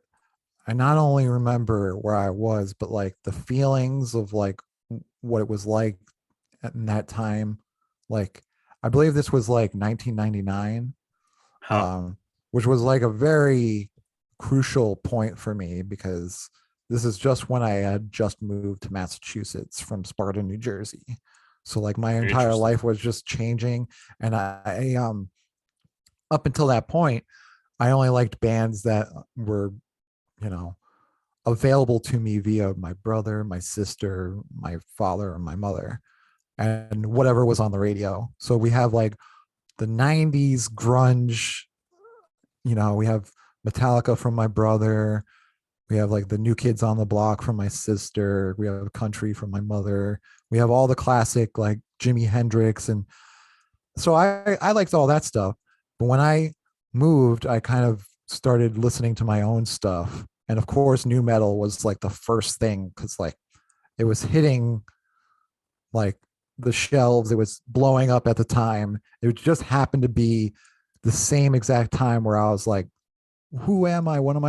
I not only remember where I was, but like the feelings of like what it was like in that time. Like I believe this was like 1999, Huh. um, which was like a very crucial point for me, because this is just when I had just moved to Massachusetts from Sparta, New Jersey. So like my entire Interesting. life was just changing, and I up until that point, I only liked bands that were, you know, available to me via my brother, my sister, my father, and my mother, and whatever was on the radio. So we have like the 90s grunge, we have Metallica from my brother. We have like the New Kids on the Block from my sister. We have country from my mother. We have all the classic like Jimi Hendrix, and so I liked all that stuff. But when I moved, I kind of started listening to my own stuff, and of course, new metal was like the first thing because like it was hitting like the shelves. It was blowing up at the time. It just happened to be the same exact time where I was like, who am I? What am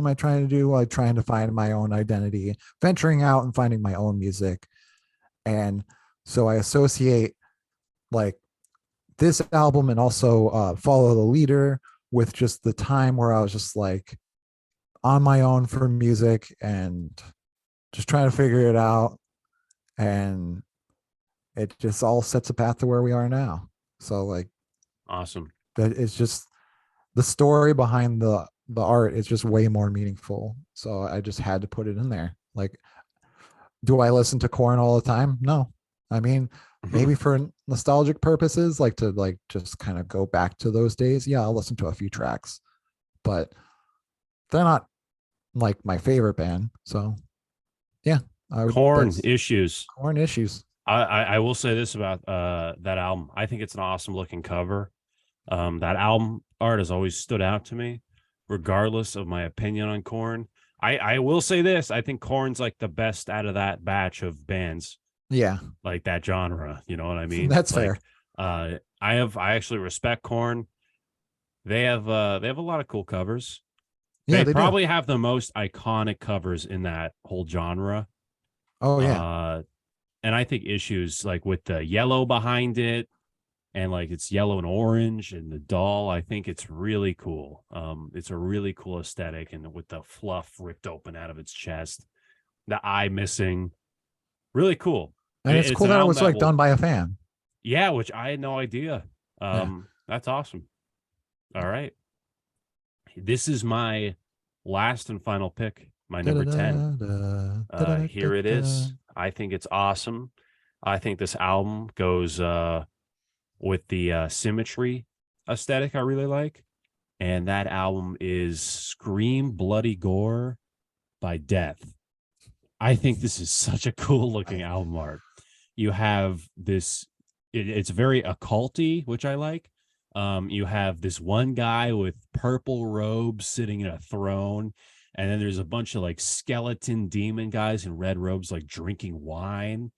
I trying to do? Like trying to find my own identity, venturing out and finding my own music. And so I associate like this album and also Follow the Leader with just the time where I was just like on my own for music and just trying to figure it out. And it just all sets a path to where we are now. So like Awesome. that it's just the story behind the art is just way more meaningful. So I just had to put it in there. Like, do I listen to Korn all the time? No. I mean, maybe for nostalgic purposes, like to like just kind of go back to those days. Yeah, I'll listen to a few tracks, but they're not like my favorite band. So yeah, I would Corn that's issues. Korn issues. I will say this about that album. I think it's an awesome looking cover. That album art has always stood out to me, regardless of my opinion on Corn. I will say this: I think Corn's like the best out of that batch of bands, Yeah, like that genre. You know what I mean? that's Like, fair. I actually respect Corn. They have a lot of cool covers. Yeah, They they do. probably have the most iconic covers in that whole genre. Oh yeah. Uh, and I think issues like with the yellow behind it and like it's yellow and orange and the doll, I think it's really cool. It's a really cool aesthetic, and with the fluff ripped open out of its chest, the eye missing, really cool. And it's It's cool an that it album was that like will, done by a fan. yeah, which I had no idea. Yeah. That's awesome. All right, this is my last and final pick, my number 10. Da-da-da-da, Here it da-da-da-da-da. is. I think it's awesome. I think this album goes with the symmetry aesthetic I really like. And that album is Scream Bloody Gore by Death. I think this is such a cool looking album art. You have this, it's very occulty, which I like. You have this one guy with purple robes sitting in a throne, and then there's a bunch of like skeleton demon guys in red robes, like drinking wine.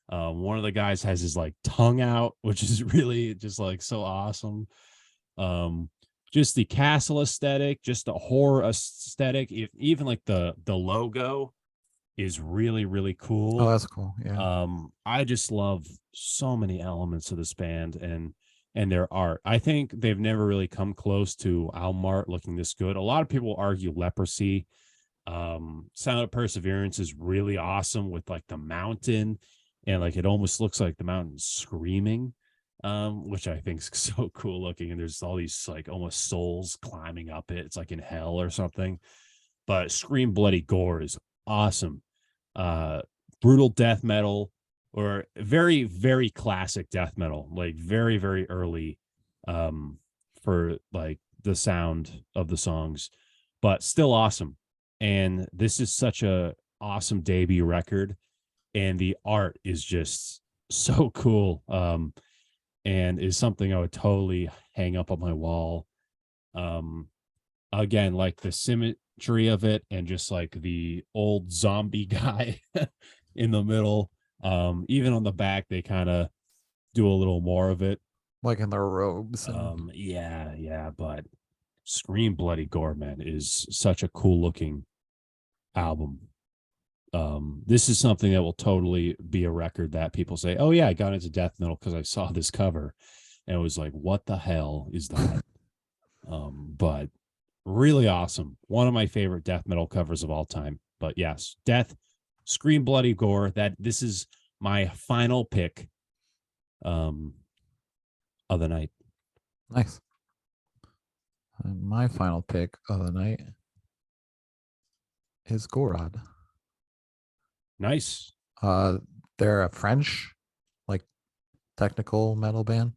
One of the guys has his like tongue out, which is really just like so awesome. Um, just the castle aesthetic, just the horror aesthetic, even like the logo is really really Oh, cool. that's cool. Yeah. I just love so many elements of this band and their art. I think they've never really come close to album art looking this good. A lot of people argue Leprosy. Sound of Perseverance is really awesome with like the mountain, and like it almost looks like the mountain screaming, which I think is so cool looking. And there's all these like almost souls climbing up it. It's like in hell or something. But Scream Bloody Gore is awesome. uh Brutal death metal, or very very classic death metal, like very very early, um for like the sound of the songs, but still awesome. And this is such a awesome debut record, and the art is just so cool, and is something I would totally hang up on my wall. um Again, like the symmetry of it, and just like the old zombie guy in the middle. Even on the back they kind of do a little more of it. Like in their robes and Yeah, yeah, but Scream Bloody Gore, man, is such a cool looking album. This is something that will totally be a record that people say, oh yeah, I got into death metal because I saw this cover, and it was like, what the hell is that? But really awesome. One of my favorite death metal covers of all time. But yes, Death, Scream Bloody Gore. That this is my final pick um of the night. nice. And my final pick of the night is Gorod. Nice. Uh, they're a French, like technical metal band,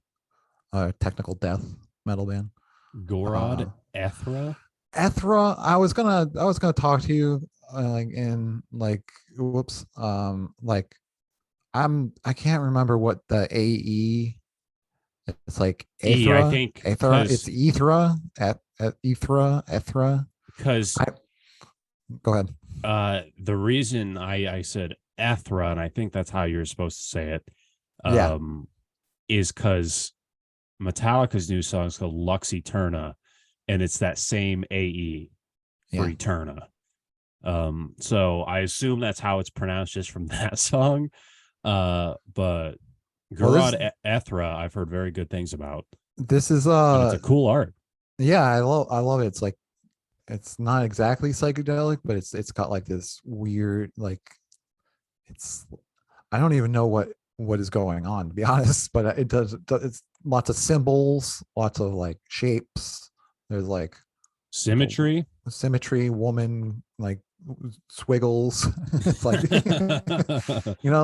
technical death metal band. Uh, Gorod Ethra. Ethra, I was gonna talk to you like in like whoops like I can't remember what the AE, it's like I Aethra, think Aethra, it's Ethra, Ethra. because I Go ahead. the reason I said Ethra, and I think that's how you're supposed to say it, Yeah, is because Metallica's new song is called Lux Eterna, and it's that same AE for yeah. Eterna. So I assume that's how it's pronounced just from that song. But Well, Garad Ethra, I've heard very good things about, this is and it's a cool art. yeah, I love it. It's like it's not exactly psychedelic, but it's got like this weird like it's I don't even know what is going on, to be honest, but it's lots of symbols, lots of like shapes. There's like Symmetry. a symmetry, woman, like squiggles. It's like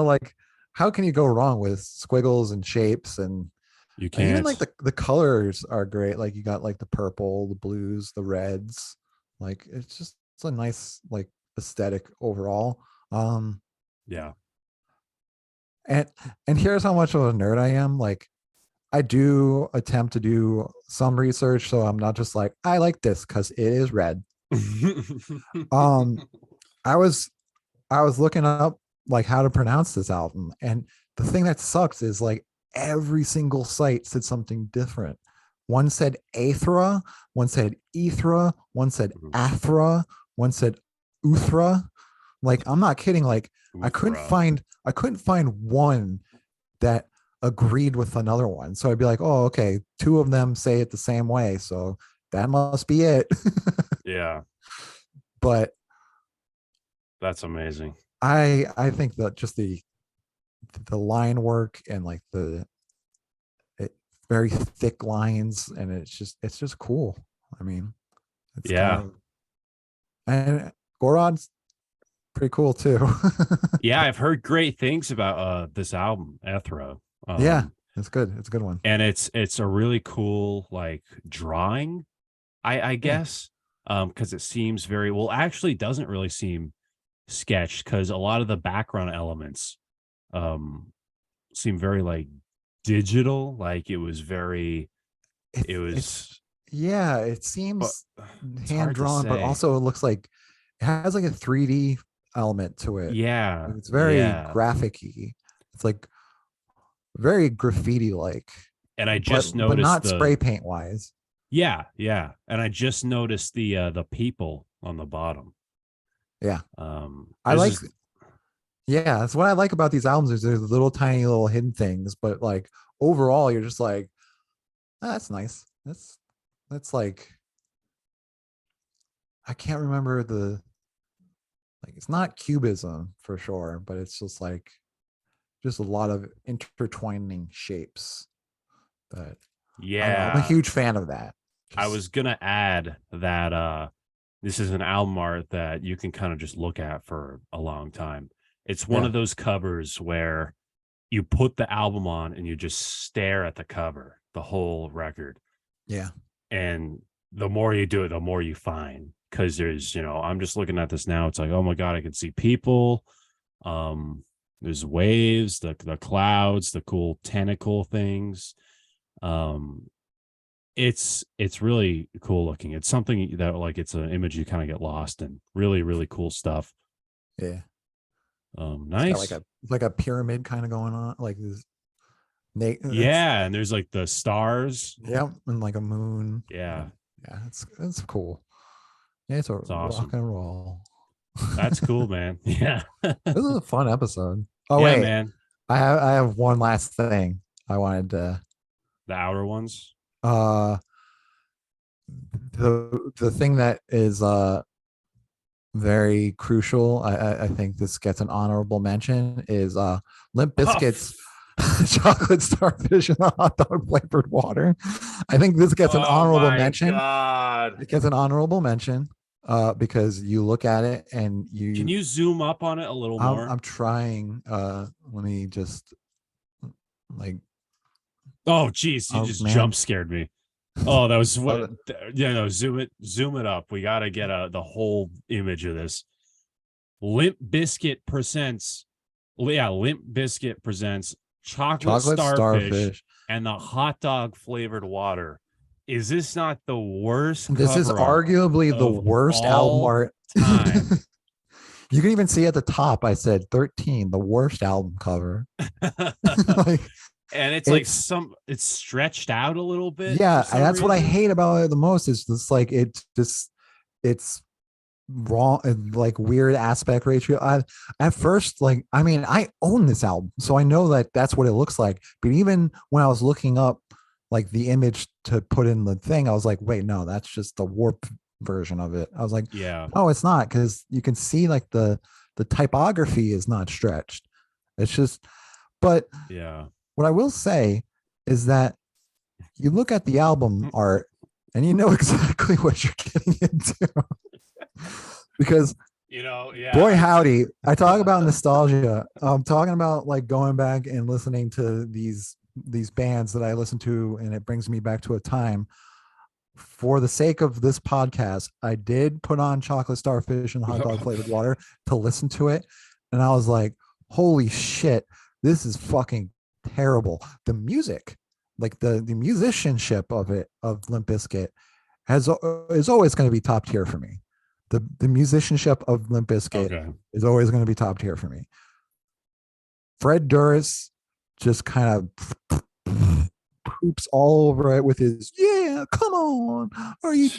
like how can you go wrong with squiggles and shapes, and You even like can't. the colors are great. Like you got like the purple, the blues, the reds. Like it's a nice like aesthetic overall. Um Yeah. and and here's how much of a nerd I am. Like I do attempt to do some research, so I'm not just like I like this because it is red. Um, I was I was looking up like how to pronounce this album, and the thing that sucks is like every single site said something different. One said Aethra, one said Ethra, one said Athra, one said Uthra. Like I'm not kidding. Like Uthra. I couldn't find one that agreed with another one. So I'd be like, oh, okay, two of them say it the same way, so that must be it. Yeah, But that's amazing. I think that just the line work and like it, very thick lines, and it's just cool. I mean, it's kind Yeah. of, and Goron's pretty cool too. Yeah, I've heard great things about this album, Ethra. Yeah, Um, it's good. It's a good one. and it's a really cool like drawing, I Yeah, guess. Because it seems very well, actually doesn't really seem sketched because a lot of the background elements um seem very like digital, like it was very it it's was yeah, it but seems it's hand hard to drawn, but say. also it looks like it has like a 3D element to it. Yeah, It's very yeah. graphic-y. It's like very graffiti like, And I but just but noticed not the spray paint wise. yeah, yeah. And I just noticed the people on the bottom. Yeah. I This like is yeah, that's what I like about these albums is there's little tiny little hidden things, but like overall you're just like, "Ah, that's nice. That's like I can't remember the like it's not cubism for sure, but it's just a lot of intertwining shapes that I don't know. I'm a yeah. huge fan of that. I Just was gonna add that this is an album art that you can kind of just look at for a long time. It's one yeah, of those covers where you put the album on and you just stare at the cover, the whole record. yeah, And the more you do it, the more you find. Cause there's, I'm just looking at this now. It's like, oh my God, I can see people. Um, there's waves, the clouds, the cool tentacle things. Um, it's really cool looking. It's something that like it's an image you kind of get lost in. Really, really cool stuff. yeah. It's got Nice. like a pyramid kind of going on, like this. It's Yeah, and there's like the stars. yeah, and like a moon. Yeah, And yeah, it's cool. Yeah, it's a it's rock awesome. and roll. That's cool, man. Yeah. This is a fun episode. Oh Yeah, wait, man. I have one last thing I wanted to The outer ones. uh the thing that is very crucial. I think this gets an honorable mention is Limp Oh, Bizkit's chocolate starfish and the hot dog flavored water. I think this gets an oh honorable my mention. God. It gets an honorable mention because you look at it and Can you zoom up on it a little more? I'm trying let me just like Oh, geez. You oh just jump man. scared me. Oh, that was Love what. it. Yeah, no, zoom it up. We got to get the whole image of this. Limp Biscuit presents. Yeah, Limp Biscuit presents Chocolate Chocolate Starfish Starfish. and the hot dog flavored water. Is this not the worst This is cover art arguably the of worst album all art. time? You can even see at the top, I said 13, the worst album cover. Like And it's like it's it's stretched out a little bit for yeah, some that's what I reason. hate about it the most. Is just like it's wrong, like weird aspect ratio. At first, like, I mean, I own this album, so I know that that's what it looks like. But even when I was looking up like the image to put in the thing, I was like, wait, no, that's just the warp version of it. I was like, Yeah, no, it's not, because you can see like the typography is not stretched. It's just, but yeah. what I will say is that you look at the album art and you know exactly what you're getting into. Because boy Yeah. howdy, I talk about nostalgia. I'm talking about like going back and listening to these bands that I listen to, and it brings me back to a time. For the sake of this podcast, I did put on Chocolate Starfish and Hot Dog Flavored Water to listen to it, and I was like, holy shit, this is fucking terrible. The music, like the musicianship of it, of Limp Bizkit, is always going to be top tier for me. The musicianship of Limp Bizkit Okay. is always going to be top tier for me. Fred Durst just kind of poops all over it with his yeah, come on, are you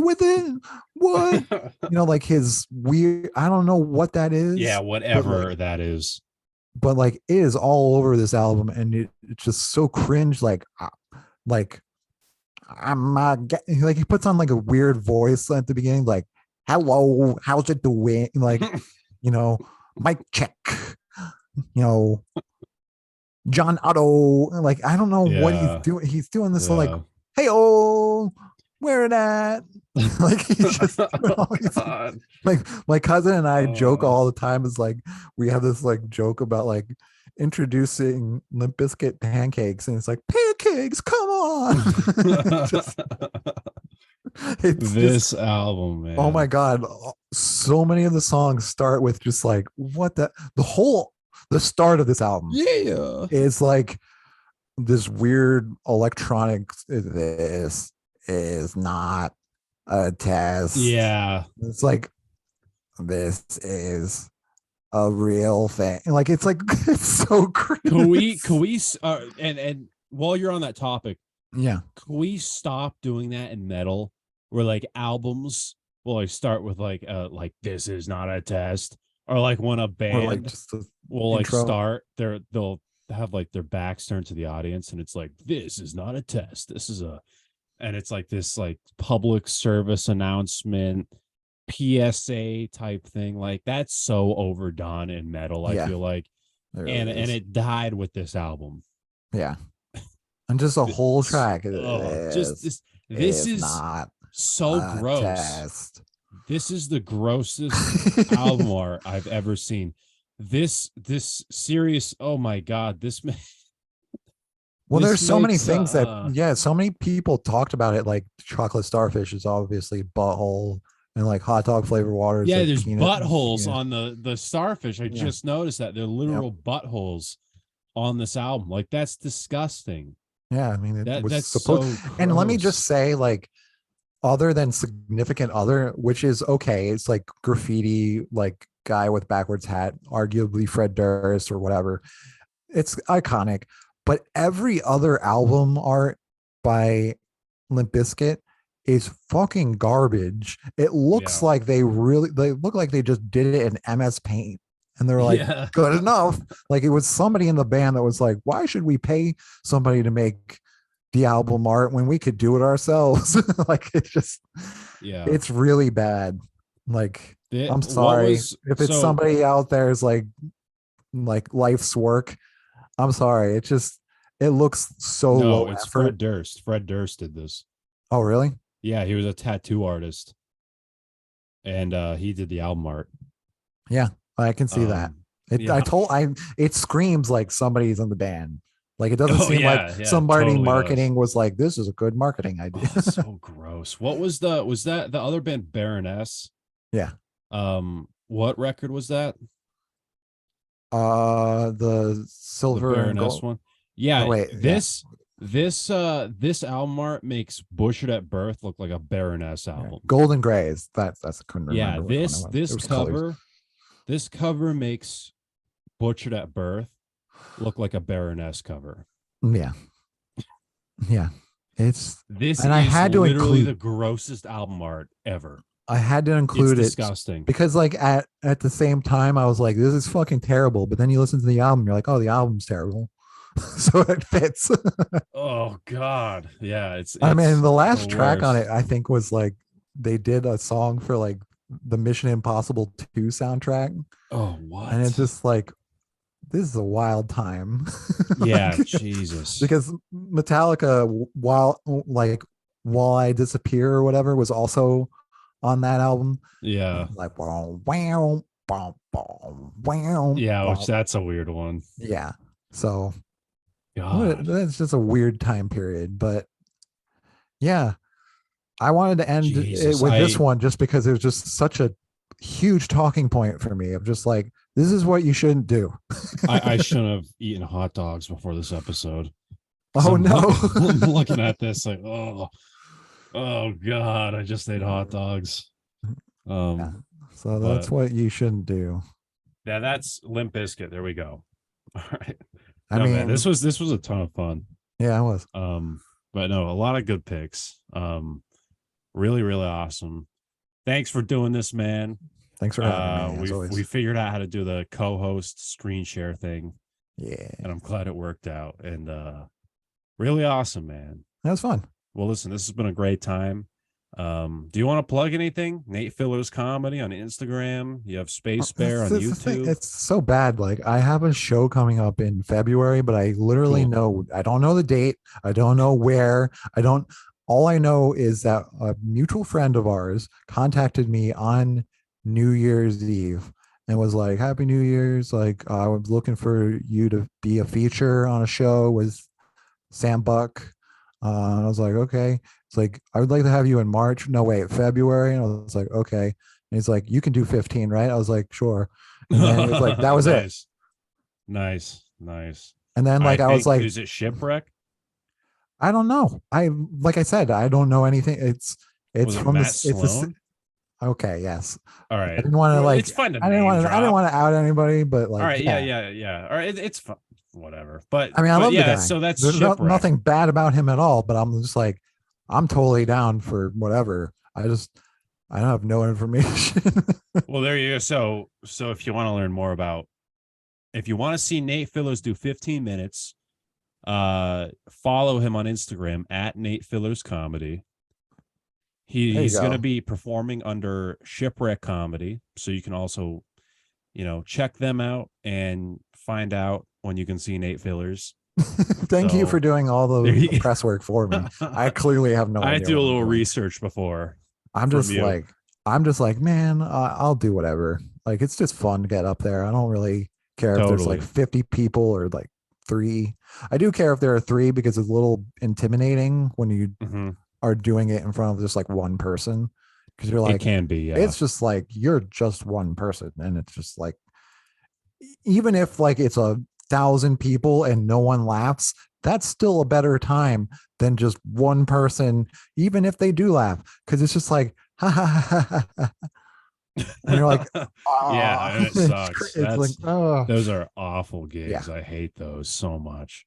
with it? What, like his weird, I don't know what that Yeah, is, but whatever that is. like it is all over this album, and it's just so cringe. Like I'm like he puts on like a weird voice at the beginning, like hello, how's it doing? Like, you know, mic check, you know, John Otto. Like, I don't know what he's Yeah. doing. He's doing this like, Yeah. hey, oh, where it at? Like he's just doing Oh all these God. like my cousin and I joke Uh, all the time. Is like we have this like joke about like introducing Limp Biscuit pancakes, and it's like pancakes, come on. just it's just this album, oh my man. god, so many of the songs start with just like what the start of this album Yeah. is like this weird electronic, this is not a test. Yeah. It's like this is a real thing. Like it's like it's so Can cringe. we and while you're on that topic, Yeah. can we stop doing that in metal where like albums will like start with like this is not a test, or like when a Or like band just the will like intro. start they'll have like their backs turned to the audience and it's like this is not a test, this is a, and it's like this like public service announcement PSA type thing. Like that's so overdone in metal, I Yeah, feel like. it really And is. it died with this album. Yeah. And just a whole This, track. just This this is is not so a gross. test. This is the grossest album art I've ever seen. This serious, oh my god, Well, this there's so many makes things that, yeah, so many people talked about it. Like Chocolate Starfish is obviously butthole, and like hot dog flavored water is yeah, like there's peanut. buttholes Yeah. on the starfish. I Yeah. just noticed that they're Yep. literal buttholes on this album. Like that's disgusting. Yeah. I mean, it was That's supposed, so and let me just gross. say, like, other than Significant Other, which is okay, it's like graffiti, like guy with backwards hat, arguably Fred Durst or whatever. It's iconic, but every other album art by Limp Bizkit is fucking garbage. It looks Yeah. like they look like they just did it in MS Paint, and they're like, Yeah. good enough. Like it was somebody in the band that was like, why should we pay somebody to make the album art when we could do it ourselves? Like Yeah. it's really bad. Like I'm What sorry was if it's so somebody out there's like life's work. I'm sorry. It looks so no, low it's effort. Fred Durst. Fred Durst did this. Oh, really? Yeah, he was a tattoo artist and he did the album art. Yeah, I can see that. Yeah. It screams like somebody's in the band. Like it doesn't Oh seem like yeah, yeah, it somebody totally does. marketing was like, this is a good marketing idea. Oh, so gross. What was that the other band Baroness? Yeah. What record was that? The The silver and Baroness gold. one. Oh Yeah, wait, yeah. this album art makes Butchered at Birth look like a Baroness Yeah. album. Golden gray is that's I couldn't Yeah, remember which one it was. It was colors. this cover makes Butchered at Birth look like a Baroness cover. Yeah. Yeah. It's This and I is had to literally the include grossest album art ever. I had to It's include it disgusting. because like at the same time I was like, this is fucking terrible. But then you listen to the album, you're like, oh, the album's terrible. So it fits. Oh God. Yeah, I mean, it's the the last track on it, worst. I think, was like they did a song for like the Mission Impossible 2 soundtrack. Oh, And it's what? just like, this is a wild time. Yeah, Like, Jesus. because Metallica, while I Disappear or whatever, was also on that album. Yeah. Like, wow, wow, wow, wow, wow, Yeah, which wow. that's a weird one. Yeah. So God. that's just a weird time period. But yeah, I wanted to end it Jesus. with this one just because it was just such a huge talking point for me of just like, this is what you shouldn't do. I shouldn't have eaten hot dogs before this episode. Oh I'm no. I'm looking at this like, oh God, I just ate hot dogs. Yeah. Um, So that's but what you shouldn't do. yeah, that's Limp Bizkit. There we go. All right. I No, man, mean, this was a ton of fun. yeah, I was. But no, a lot of good picks. Really, really awesome. Thanks for doing this, man. Thanks for having me, as We always. figured out how to do the co-host screen share thing, Yeah, and I'm glad it worked out. And really awesome, man. that was fun. Well, listen, this has been a great time. Do you want to plug anything? Nate Filler's Comedy on Instagram. You have Space Bear on That's the thing. YouTube. It's so bad. Like I have a show coming up in February, but I literally Cool. know I don't know the date. I don't know where. I don't. All I know is that a mutual friend of ours contacted me on New Year's Eve and was like, "Happy New Year's! Like I was looking for you to be a feature on a show with Sam Buck." And I was like, okay. It's like, I would like to have you in March. No, wait, February. And I was like, okay. And he's like, you can do 15, right? I was like, sure. And then it was like, that was it. Nice. Nice. Nice. And then I like, I was think like, is it Shipwreck? I don't know. Like I said, I don't know anything. It's Was it from Matt this, it's this. Sloan? Okay. Yes. All I right. didn't want to Well, like, it's fun to I didn't name want to, I didn't drop. want to out anybody, but All like, right. Yeah, yeah. yeah, yeah. All right. It's fun. Whatever. But I mean, I love the yeah, guy. so that's There's Shipwreck. nothing bad about him at all, but I'm just like, I'm totally down for whatever. I don't have no information. Well, there you go. So if you want to learn more about if you want to see Nate Fillers do 15 minutes, follow him on Instagram at Nate Fillers Comedy. There you He's going to go. be performing under Shipwreck Comedy, so you can also, check them out and find out when you can see Nate Fillers. Thank you for So doing all there the you press work for me. I clearly have no I idea do a what I'm little doing. research before I'm from just you. like, I'm just like, man, I'll do whatever. Like, it's just fun to get up there. I don't really care if there's like Totally. 50 people or like three. I do care if there are three because it's a little intimidating when you Hmm. are doing it in front of just like one person because you're It like, can be, yeah. it's just like you're just one person, and it's just like, even if like it's 1,000 people and no one laughs, that's still a better time than just one person, even if they do laugh, because it's just like, ha ha ha ha, ha. And you're like, Yeah, oh, and it sucks. it's like, oh, Those are awful yeah, gigs. I hate those so much.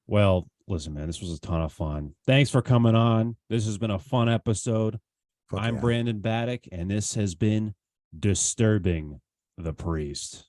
Well, listen, man, this was a ton of fun. Thanks for coming on. This has been a fun episode. fuck I'm yeah. Brandon Baddock, and this has been Disturbing the Priest.